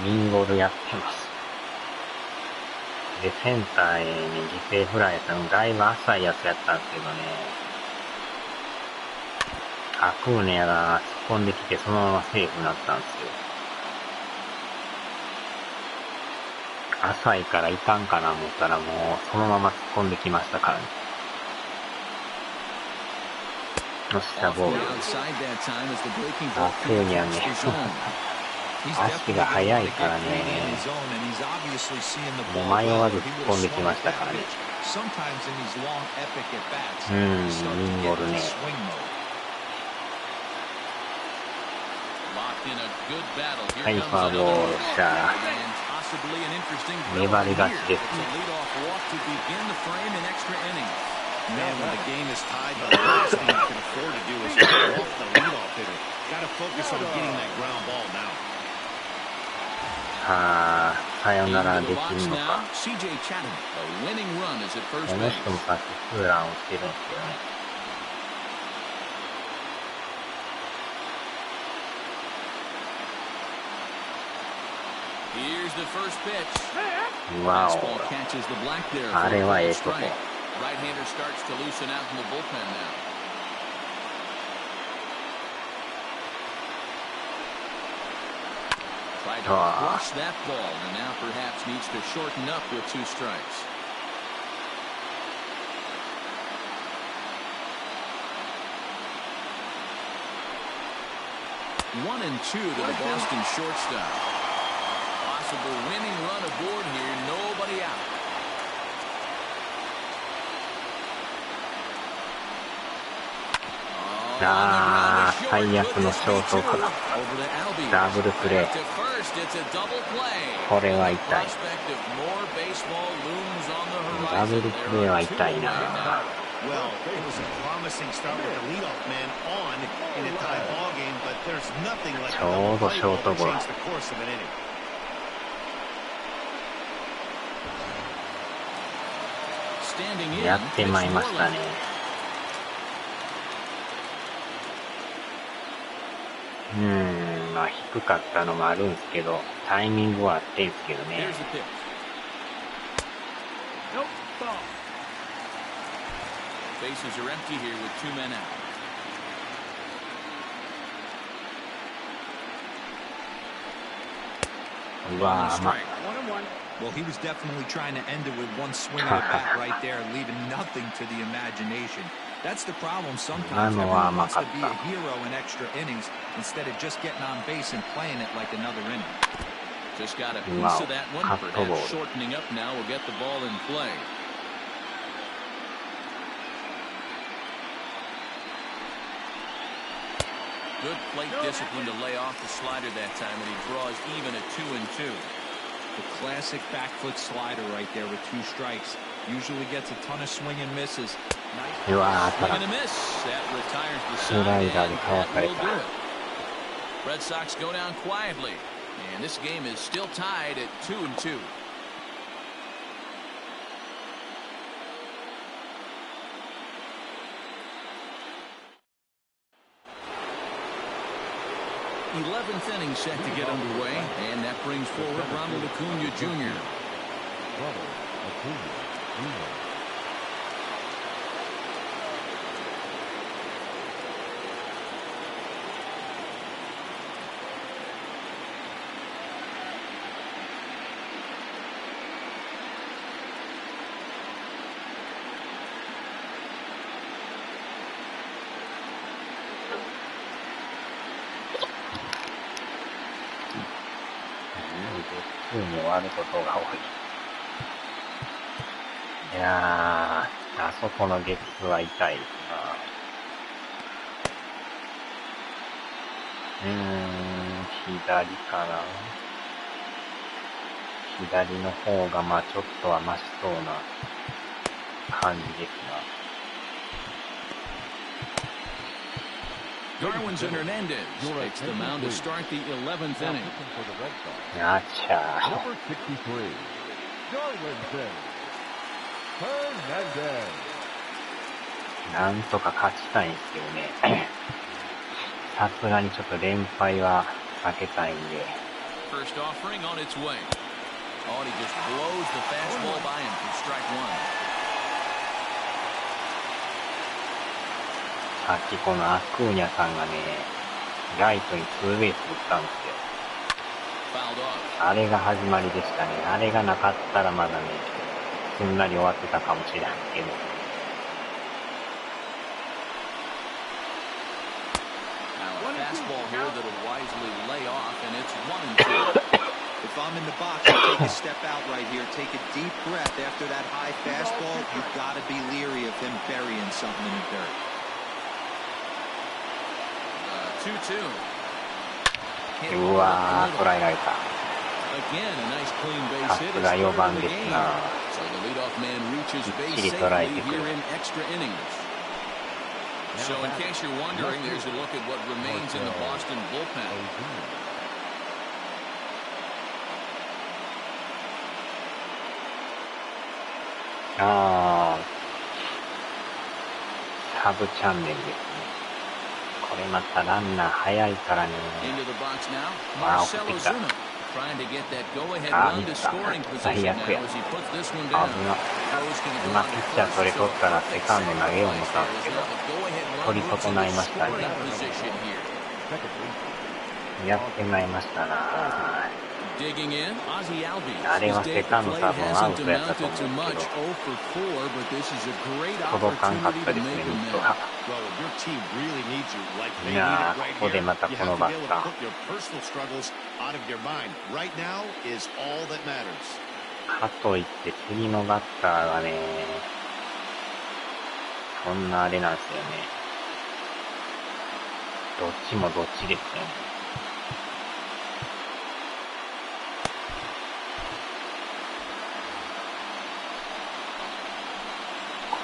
ミンゴルやってます。で、センターへね、犠牲フライやったの、だいぶ浅いやつやったんですけどね、アクーネが突っ込んできて、そのままセーフになったんですよ。浅いからいかんかな思ったら、もう、そのまま突っ込んできましたからね。よっしゃ、ボール。アクーニャね。足が速いからね、もう迷わず突っ込んできましたからね。ミンゴルね。はい、ファーボールした。粘り勝ちですね。Man, when the game is tied, the last thing you can afford to do is throw off the leadoff hitter. Got to focus on getting that ground ball now. さよならできるのか。この人もさっきツーランをしてるんですよね。Here's the first pitch. うわお。 Fastball catches the black there あ for れ a は ball ええとこ。 strike. Right-hander starts to loosen out in the bullpen now. Tried to crush that ball, and now perhaps needs to shorten up with 2 strikes. One and 2 to the Boston shortstop. Possible winning run aboard here. Nobody out. あー、最悪のショートから。ダブルプレー。これは痛い。ダブルプレーは痛いな。Well, it was a promising start with the leadoff man on in a tie ball game, but there's nothing like a double play ball to change the course of an inning. やってまいりましたね。まあ低かったのもあるんですけど、タイミングはあってんすけどね。Bases are empty here with 2 men out. Well, he was definitely trying to end it with one swing of the bat right there, leaving nothing to the imagination. That's the problem sometimes. Everyone wants to be a hero in extra innings instead of just getting on base and playing it like another inning. Just got a piece of that one. Perhaps shortening up now will get the ball in play. Good plate discipline to lay off the slider that time, and he draws even at 2-2. The classic back foot slider right there with 2 strikes. Usually gets a ton of swing and misses. Swing and a miss. That retires the side, and that will do it. Red Sox go down quietly, and this game is still tied at 2-2. The 11th inning set to get underway, and that brings forward Ronald Acuna Jr.普通に終わることが多い。いやー、あそこのゲッツーは痛いですな。左かな。左の方がまあちょっとはマシそうな感じですが。Darwin's and Hernandez takes the mound to start the 11th inning. Number 63, Darwin Hernandez. なんとか勝ちたいんですけどね。さすがにちょっと連敗は避けたいんで。First offering on its way. Oh, and he just blows the fastball by him for strike 1. さっきこのアクーニャさんがね、ライトにツーベース打ったんですよ。あれが始まりでしたね。あれがなかったらまだね、すんなり終わってたかもしれないけど。Fastball here that'll wisely lay off, and it's 1-2. If I'm in the box, I take a step out right here. Take a deep breath after that high fastball. You've got to be leery of him burying something in the dirt. 2-2. うわー、捉えられた。さすが4番ですな。きっちり捉えてくる。So in case you're wondering, there's a look at what remains in the Boston bullpen. あー、サブチャンネルですね。これまたランナー早いからね。わあ、送ってきた。trying to get that go-ahead run to scoring position now as he puts this one down. 今ピッチャーそれ取ったらセカンド投げよう思ったんですけど、取り損ないましたね。やってまいりましたな。あれはセカンド多分アウトやったと思うんですけど、届かんかったですね、ミットが。いやー、ここでまたこのバッター。かといって次のバッターがね、そんなあれなんですよね。どっちもどっちですよね。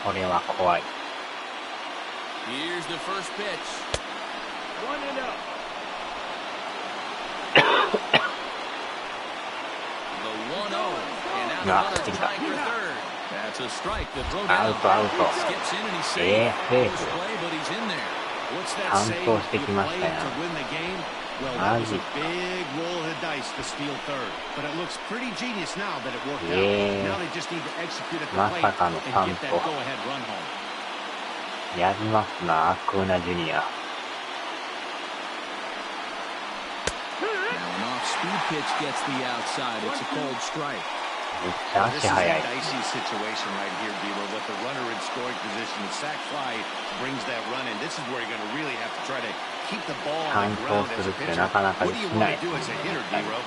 これは怖い。Here's the first pitch. 1-0. The 1-0. And now the runner trying for third. That's a strike. The throw down. Skips in and he's safe. Close play, but he's in there. What's that save you played to win the game? Well, that was a big roll of the dice to steal third, but it looks pretty genius now that it worked out. Now they just need to execute at the plate and get that go-ahead run home. やりますな、アクーナジュニア。Now an off-speed pitch gets the outside. It's a cold strike. めっちゃ足速い。Dicey situation right here, Beaver, with the runner in scoring position. The sac fly brings that run in. This is where you're going to really have to try to keep the ball on the ground as a pitcher. What do you want to do as a hitter, Dero?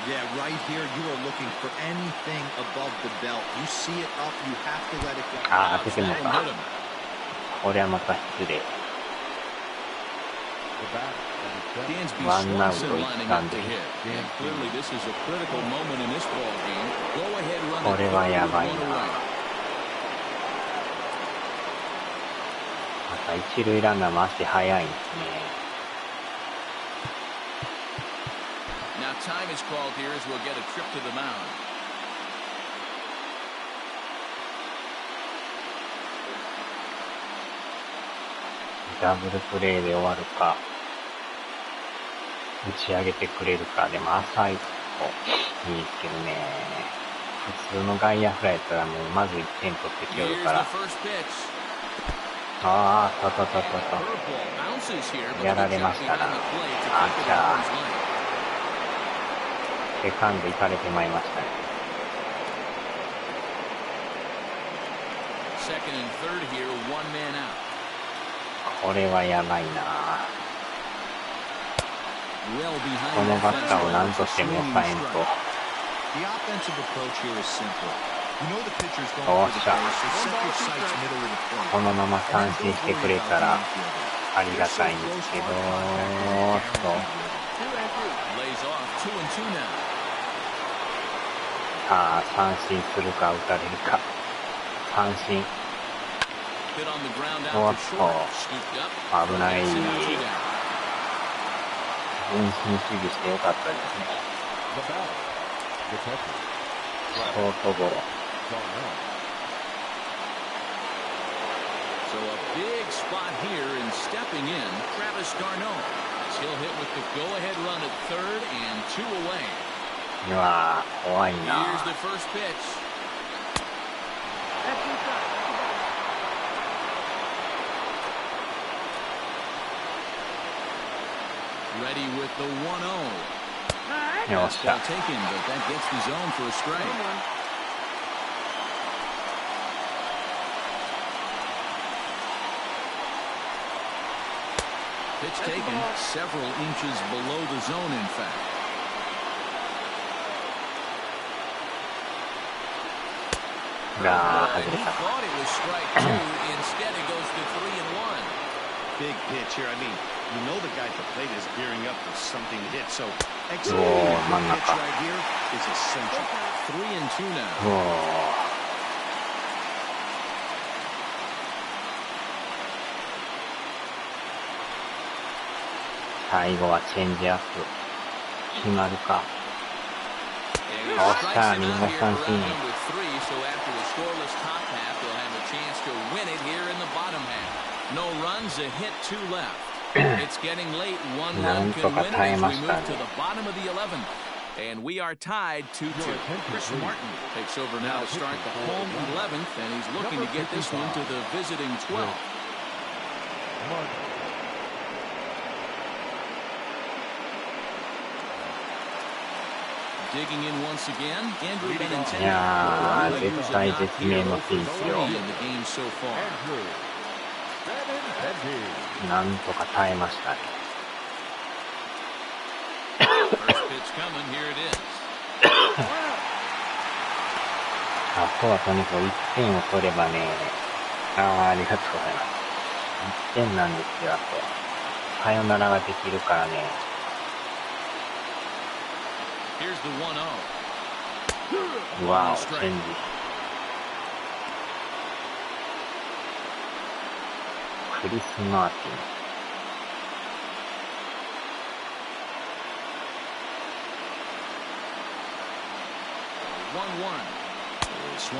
Yeah, right here, you are looking for anything above the belt. You see it up, you have to let it go. あ、当ててもか。これはまた失礼。ワンアウト一旦で。これはやばいな。また一塁ランナーも足速いんですね。Now time is called here as we'll get a trip to the mound. ダブルプレーで終わるか、打ち上げてくれるか。でも浅いといいですけどね。普通の外野フライやったらもうまず1点取ってきよるから。ああ、やられましたな。あちゃー。セカンド行かれてまいりましたね。これはやばいな。このバッターを何としても抑えんと。おっしゃ。このまま三振してくれたらありがたいんですけど、さあ三振するか打たれるか。三振。おっと危ない。分身主義してよかったですね。ショートゴロ。So a big spot here and stepping in, Travis d'Arnaud. He'll hit with the go-ahead run at third and 2 away. うわー、怖いな。 Here's the first pitch. Ready with the 1-0. よっしゃ。 Taken, but that gets the zone for a strike. Pitch taken several inches below the zone, in fact. He thought it was strike 2. Instead, it goes to 3-1. Big pitch here. I mean, you know the guy at the plate is gearing up for something to hit. So, executing the pitch right here is essential. 3-2 now. 最後はチェンジアップ決まるか。おっしゃ、見事三振。なんとか耐えましたね。And we are tied 2-2. Chris Martin takes over now to start the home 11th, and he's looking to get this one to the visiting 12th. Digging in once again, Andrew Benintendi. いやー、絶対絶命のピンチをなんとか耐えましたね。あとはとにかく1点を取ればね、ありがとうございます。1点なんですよ、あとは。さよならができるからね。うわお、チェンジ。クリス・マーティン。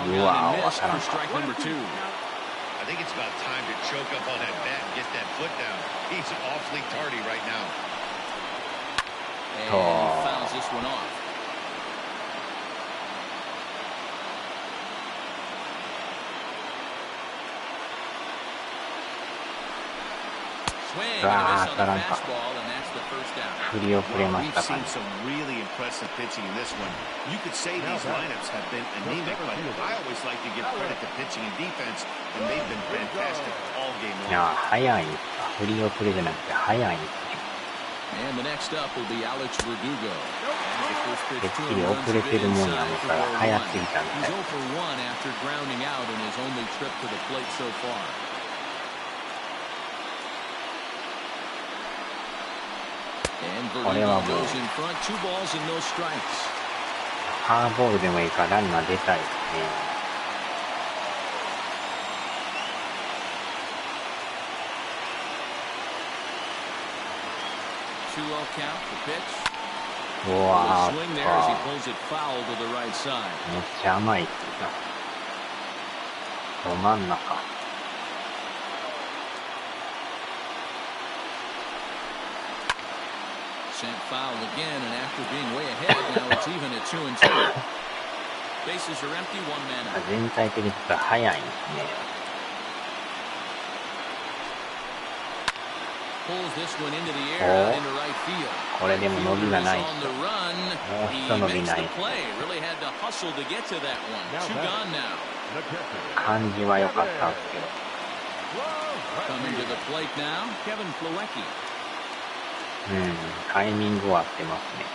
うわお、わからんか。I think it's about time to choke up on that bat and get that foot down. He's awfully tardy right now. And he fouls this one off. Swing and a miss on the fastball, and that's the first down. 振り遅れましたかね。 We've seen some really impressive pitching in this one. You could say these lineups have been anemic, but I always like to give credit to pitching and defense, and they've been fantastic all game いや long. 早いんですか。振り遅れじゃなくて早いんですね。And the next up will be Alex Verdugo. てっきり遅れてるもんや思ったら早すぎたみたい。 He's 0 for 1 after grounding out in his only trip to the plate so far. これはもうファーボールでもいいからランナー出たいですね。うわー、めっちゃ甘いっすな。ど真ん中。Sent foul again, and after being way ahead, now it's even at 2-2. Bases are empty, one man out. 全体的に早いんですね。Pulls this one into the air, into right field. これでも伸びがない。もう一伸びない。Really had to hustle to get to that one. Two gone now. 感じは良かったんですけど。Coming to the plate now, Kevin Plawecki. タイミングは合ってますね。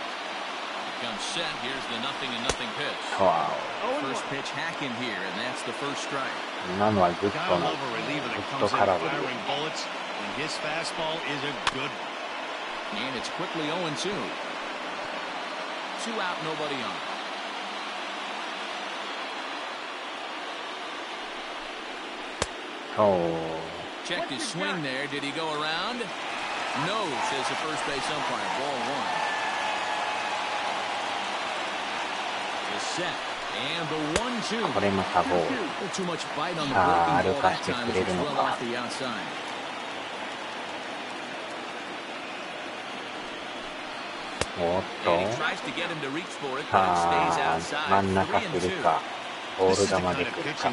今のはグッドのグッド空振り。そう。Checked his swing there. Did he go around? No, says the first base umpire. Ball one. Is set. And the 1-2. これまたボール。Too much bite on the さあ、 breaking 歩 ball か that して time く as れ it's るの well か。 off the outside. And he tries to get him to reach for it, but it stays outside. 真ん中するか。ボール球で来るか。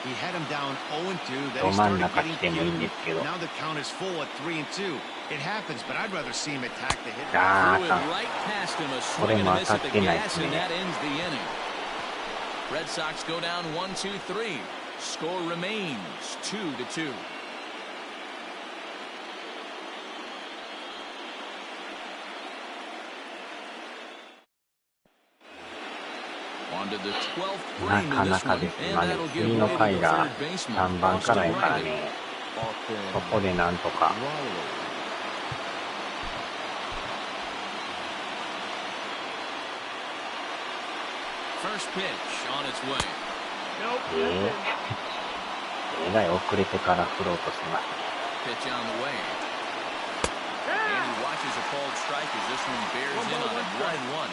He had him down 0-2, then ど he 真ん started 中 getting 来てもいいんですけど。 now the count is full at 3-2. It happens, but I'd rather see him attack the hit. あ Threw it right past him, a これ swing and も a 当 miss た at っ the てないで gas, す and ね。 that ends the inning. Red Sox go down 1-2-3. Score remains 2-2. On to the 12th な frame か in な this か one, ですね。 and まあね、 that'll 次 give の way to 回 the が third baseman. 3番からやからね、そこでなんとか。First pitch on its way. えらい遅れてから振ろうとします。 Pitch on the way. And he watches a called strike as this one bears in on him. 1-1.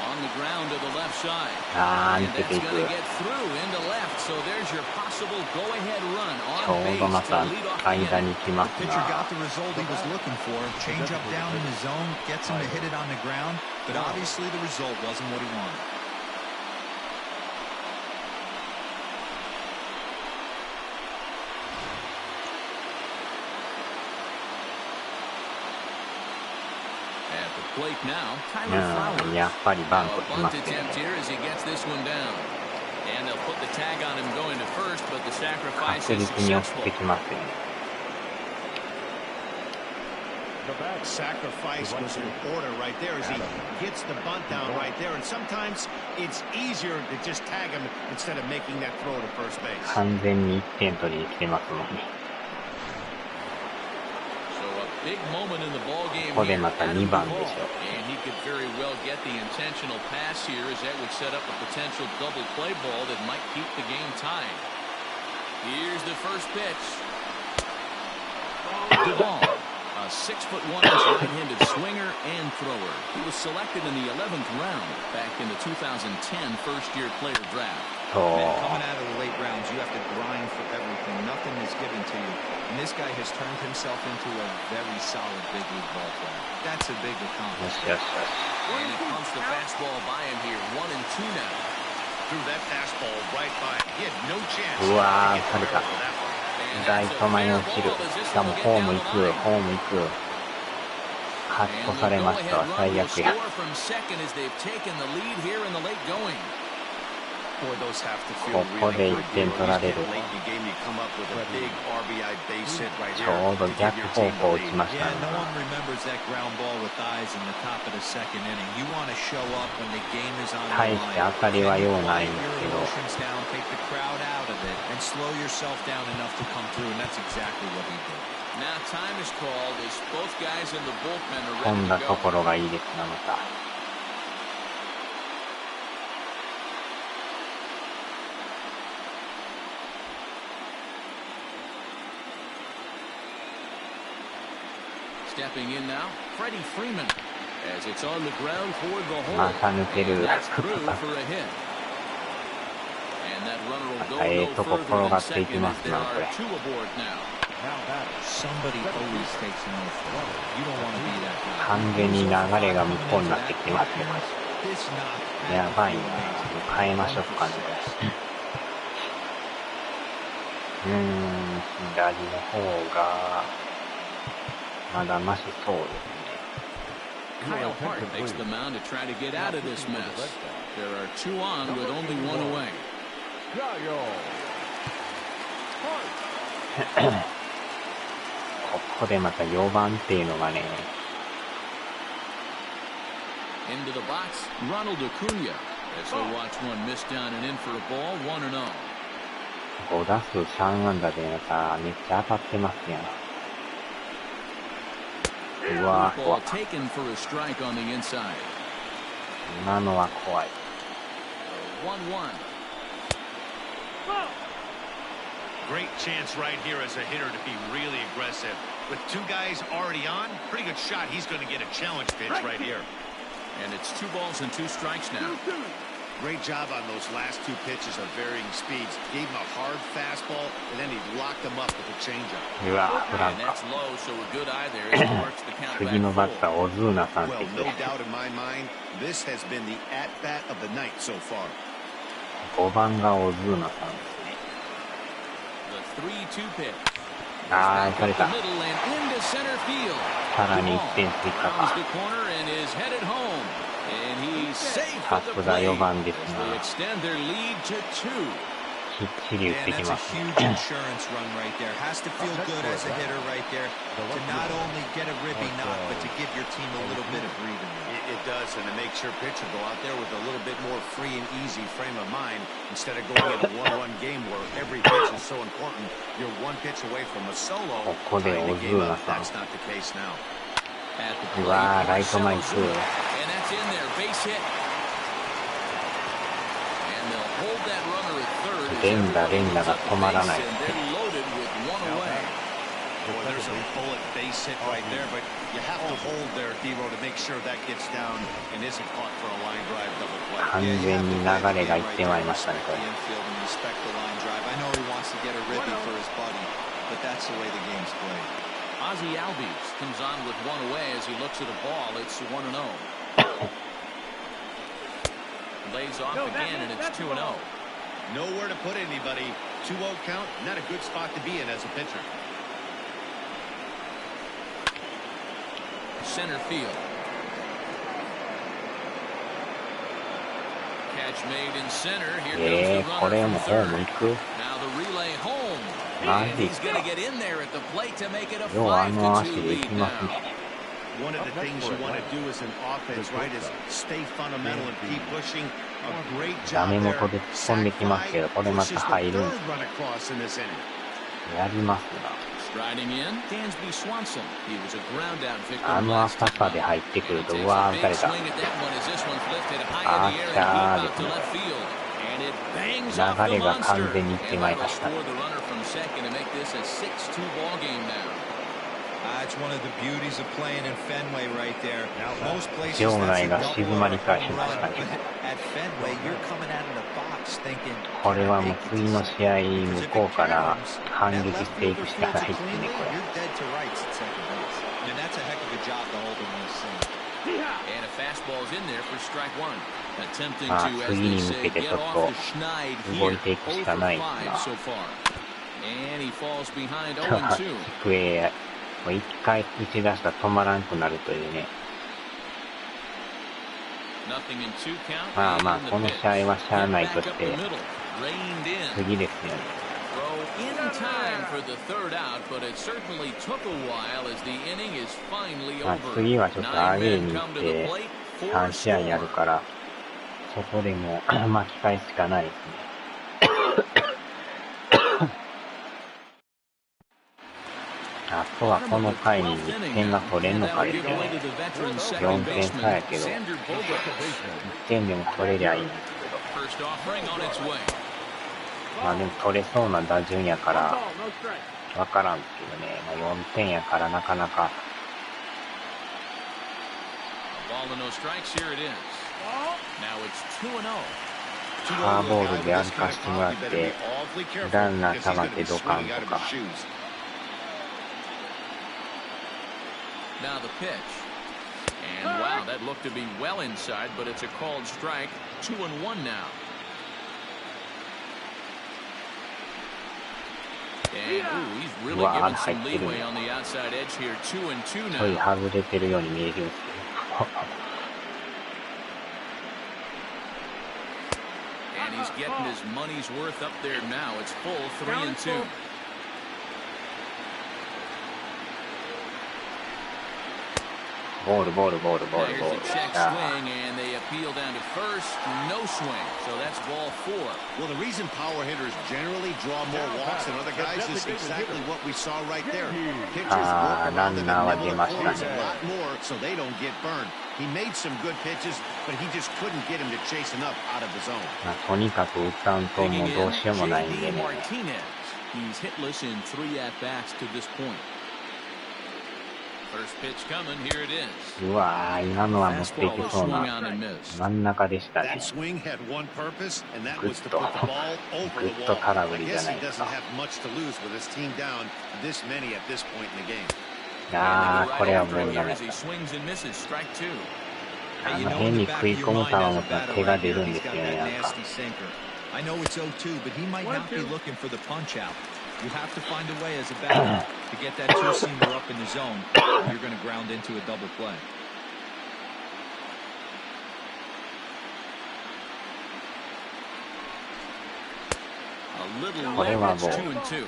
On on the ground to the left side. あー、 And 抜け that's ていく。 going to get through into left. So there's your possible go-ahead run ちょ on うどま base た to lead off the 間 inning. に来ます Pitcher な。 got the result he was looking for. Change up down in his zone, gets him to hit it on the ground, but obviously the result wasn't what he wanted. At the plate now, う Tyler ん、 Flowers. やっぱりバン Now ト a 来ま bunt すよ attempt ね。 here as he gets this one down. And they'll put the tag on him going to first, but the sacrifice 確 is 実に送っ successful. てきますよね。 Sacrifice was in order right there as he gets the bunt down right there. And sometimes it's easier to just tag him instead of making that throw to first base. 完全に1点取りに来てますもんね。 So a big moment in the ball game ここで here また at 2 the 番 ball. でしょ。 And he could very well get the intentional pass here as that would set up a potential double play ball that might keep the game tied. Here's the first pitch. The ball. A 6'1" right-handed swinger and thrower. He was selected in the 11th round back in the 2010 first-year player draft. そ Man, う。 coming out of the late rounds, you have to grind for everything. Nothing is given to you. And this guy has turned himself into a very solid big league ball player. That's a big よ accomplishment. しよしよし。 And he pumps the fastball by him here. 1-2 now. Threw that fastball right by him. He had no chance うわー、 to され get た。 through for that one. ライト前に落ちる。しかもホーム行く、ホーム行く。勝ち越されましたわ、最悪や。 Boy, those have to feel ここ really で good. 1点取られる。 Late in the game, you come up with a big RBI base hit right ち here. ょうど to give 逆 your 方 team 向 the 打ち lead. ました Yeah, ね。 no one remembers that ground ball with eyes in the top of the second inning. You want to show up when the game is on the 大 line. して当たりはようないんです Your けど、 emotions down, take the crowd out of it, and slow yourself down enough to come through, and that's exactly what he did. Now time is called as both guys in the bullpen are 飛ん ready だ to と go. ころがいいですな、また。Stepping in now, Freddie Freeman, as it's on the ground for the hole. また抜ける。 And that's through for a hit. And that runner will go またええ no とこ further 転 than がっていき second ま as す there な、こ are れ。 two aboard now. Somebody always takes an oath. You don't want to be that guy. 完全に流れが向こうになってきてますよ。 This knock や had ばい to な。 be amazing. 変えましょうかね。左の方が、まだマシそうですね。 Kyle Hart takes the mound to try to get out of this mess. There are two on with only one away. ここでまた4番っていうのがね、 Into the box, Ronald Acuna. As he'll watch one miss down and in for a ball, 1-0. 5打数3安打でさ、めっちゃ当たってますやん。うわー、怖 Ball い。 taken for a strike on the inside. 今のは怖い。 1-1. Great chance right here as a hitter to be really aggressive. With two guys already on, pretty good shot. He's going to get a challenge pitch right here. And it's 2 balls and 2 strikes now. Great job on those last two pitches of varying speeds. Gave him a hard fastball, and then he locked him up with a changeup. うわー、フラン And カ。 that's low, so a good eye there as he works the count 次のバ back ッター、 full. オズーナさんって Well, 言っ no て、 doubt in my mind, this has been the at-bat of the night so far. 5番がオズーナさんですね。 The 3-2 pitch. あー、打たれ The た。 middle and into center field. さらに1点追加 Rounds か。 the corner and is headed home. And he's safe さ at the すが plate 4番です as な。 they extend their lead to 2. きっちり打っ Man, てき that's ま a す huge ね。 insurance run right there. Has to feel good as a hitter right there to not only get a ribby knock, but to give your team a little bit of breathing room. It does, and it makes your pitcher go out there with a little bit more free and easy frame of mind instead of going in a one-run game where every pitch is so important. You're one pitch away from a solo. ここで tying オ the ズ game ーナ up. さん。 That's not the case now. At the う plate, わー、ライト前行く。 and that's in there, base hit. And they'll hold that runner at third as 連打、連打が止まらない。 and they're loaded with one away. Boy, there's a bullet base hit right there, but you have to hold there, Dero, to make sure that gets down and isn't caught for a line drive double play. 完全に流れがいってまいりましたね、これ。I know he wants to get a ribby for his buddy, but that's the way the game's played. Ozzie Albies comes on with one away as he looks at a ball. It's 1-0. Lays off again, and it's 2-0. Nowhere to put anybody. 2-0 count, not a good spot to be in as a pitcher. Center field. Catch made in center. Here goes the runner from third. Now the relay home. And he's going to get in there at the plate to make it a 5-2 lead now. One of the things you want to do as an offense, right, is stay fundamental and keep pushing. A great job there. Sack fly pushes the third run across in this inning. やりますな。 Striding in, Dansby Swanson. He was a ground out victim あの浅さで入ってくると、うわー、打たれた。あー、シャーですね。流れが完全にいってまいりました。場内が静まり返しましたね。これはもう次の試合向こうから反撃していくしかないですね、これ。まあ次に向けてちょっと動いていくしかないですな。低へ一回打ち出したら止まらんくなるというね。まあまあこの試合はしゃあないとして次ですよね。まあ次はちょっと上げに行って3試合やるからそこでも巻き返すしかないですね。あとはこの回に点が取れんのかですよね。4点差やけど、1点でも取れりゃいいんですけど。まあでも取れそうな打順やからわからんですけどね。まあ、4点やからなかなか。フォアボールで歩かしてもらって、ランナー下がってドカンとか。Now the pitch. And wow, that looked to be well inside, but it's a called strike. 2-1 now. And ooh, he's really given some leeway on the outside edge here. 2-2 now. 外れてるように見えるんですけど。And he's getting his money's worth up there now. It's full 3-2. Ball. There's a check swing, and they appeal down to first. No swing, so that's ball 4. Well, the reason power hitters generally draw more walks than other guys is exactly what we saw right there. Pitchers work around them and nibble at corners a lot more so they don't get burned. He made some good pitches, but he just couldn't get him to chase enough out of his own. とにかく打たんともうどうしようもないんでね。He's hitless in 3 at-bats to this point. First pitch coming, here it is. うわー、今のは持っていけそうな真ん中でしたね。ぐっと空振りじゃないですか。あー、これはボールダメだ。変に食い込む球を持ったら手が出るんですよね、なんか。I know it's 0-2, but he might not be looking for the punch out. You have to find a way as a batter to get that two-seamer up in the zone. You're going to ground into a double play. A little low, it's 2-2.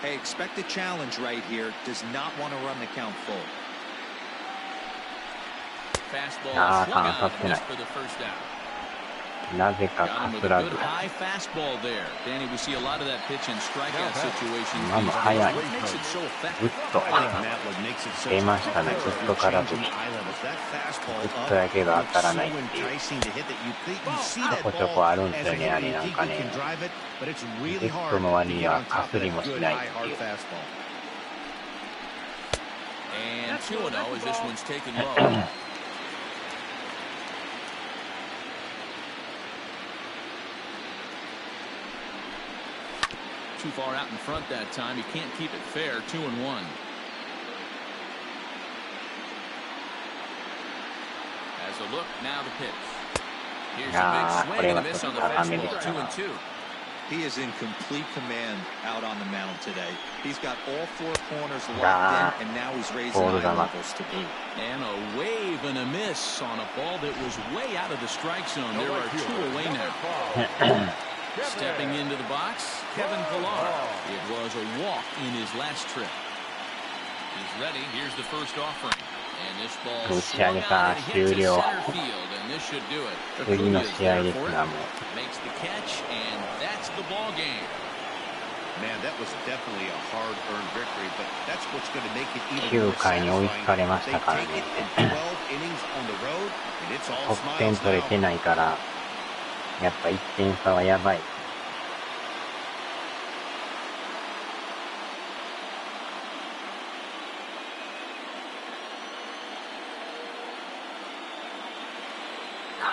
Hey, expect a challenge right here. Does not want to run the count full. Fastball swung on and missed for the first out. なぜかかすらず。今の速い。ぐっと出ましたね。ぐっと空振り。ぐっとだけが当たらないっていう。ちょこちょこあるんですよね、あれなんかね。ジェットの割にはかすりもしないっていう。2-0 as this one's taken low. Too far out in front that time. He can't keep it fair. 2-1. As a look, now the pitch. Here's a big swing and a miss on the fastball. 2-2. He is in complete command out on the mound today. He's got all four corners locked in, and now he's raising eye levels to boot. And a wave and a miss on a ball that was way out of the strike zone. There are 2 away now. Stepping into the box, Kevin Pillar. It was a walk in his last trip. He's ready. Here's the first offering. And this ball swung out and hits to center field, and this should do it. Acuna is there for it. Makes the catch, and that's the ball game. Man, that was definitely a hard-earned victory, but that's what's going to make it even 9 more 回に追いつかれましたからね。得点取れてないから、やっぱ1点差はやばい。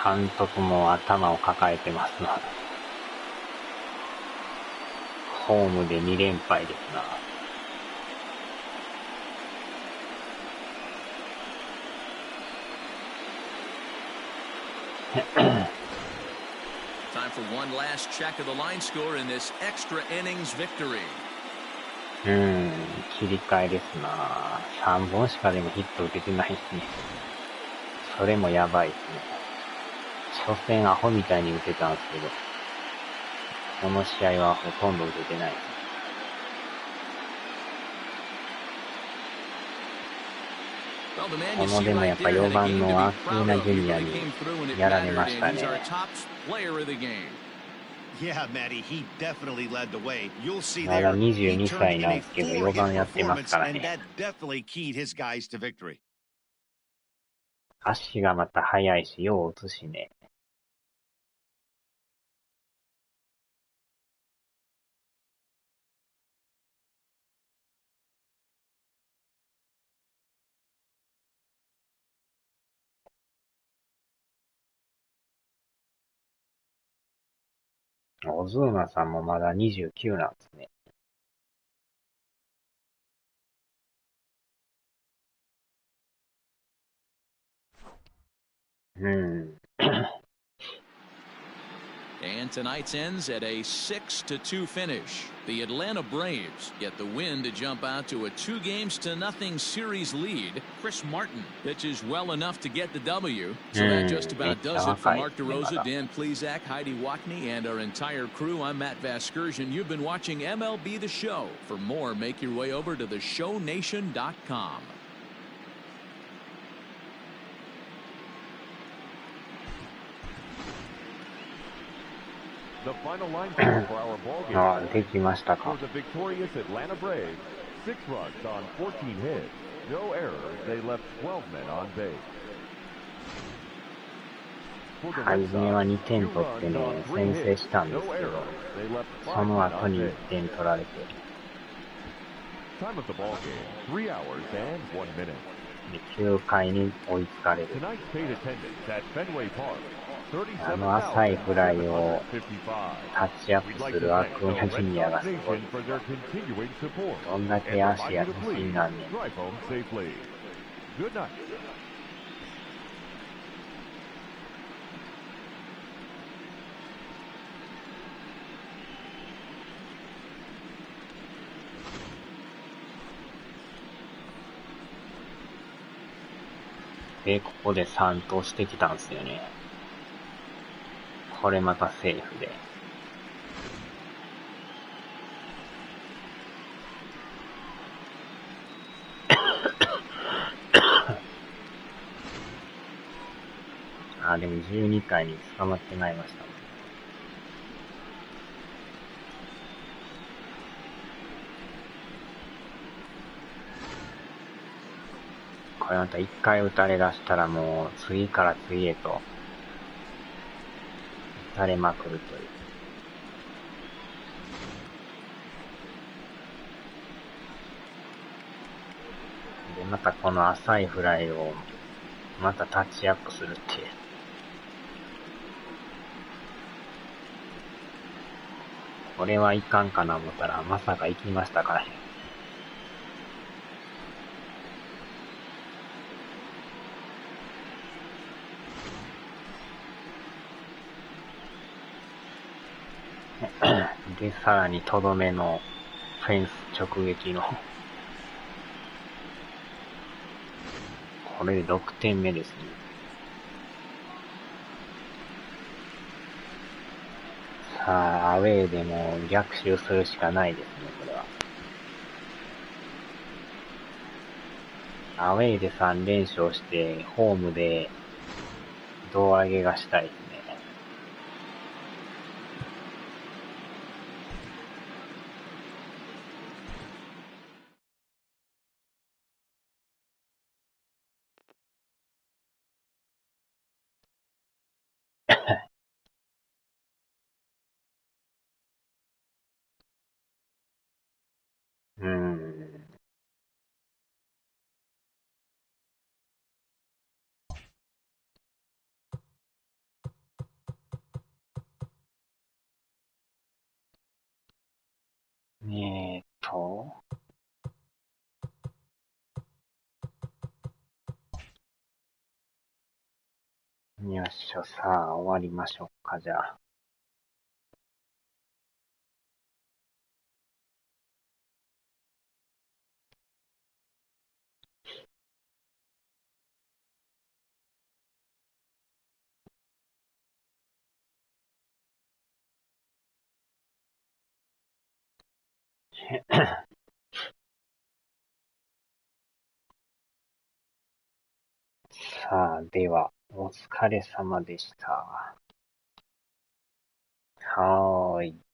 監督も頭を抱えてますな。ホームで2連敗ですな。Time for one last check of the line score in this extra innings victory. 切り替えですな。3本しかでもヒット打ててないですね。それもやばいですね。初戦アホみたいに打てたんですけど、この試合はほとんど打ててない。このでもやっぱ4番のアクーナジュニアにやられましたね。まだ22歳なんですけど、4番やってますからね。足がまた速いし、よう打つしね。オズーナさんもまだ29なんですね。And tonight's ends at a 6-2 finish. The Atlanta Braves get the win to jump out to a 2-0 series lead. Chris Martin pitches well enough to get the W. So that just about does it for Mark DeRosa, Dan Plesac, Heidi Watney, and our entire crew. I'm Matt Vasgersian. You've been watching MLB The Show. For more, make your way over to theshownation.com. The final line score for our ball game was a victorious Atlanta Braves. 6 runs on 14 hits. No errors. They left 12 men on base. 初めは2点取ってね、先制したんですけど、その後に1点取られて。Time of the ball game, 3 hours and 1 minute. 9回に追いつかれる。Tonight's paid attendance at Fenway Park. あの浅いフライをタッチアップするアクーナジュニアがすごい。どんだけ足や自信なんねん。で、ここで3投してきたんですよね。これまたセーフで。あ、でも12回に捕まってまいりました。これまた1回打たれ出したらもう次から次へと打たれまくるという。で、またこの浅いフライを、またタッチアップするって。これはいかんかな思ったら、まさか行きましたからね。で、さらにとどめのフェンス直撃のこれで6点目ですね。さあ、アウェーでも逆襲するしかないですね、これは。アウェーで3連勝して、ホームで胴上げがしたいですね。よっしゃ、さあ、終わりましょうか、じゃあ。さあ、では、お疲れ様でした。はーい。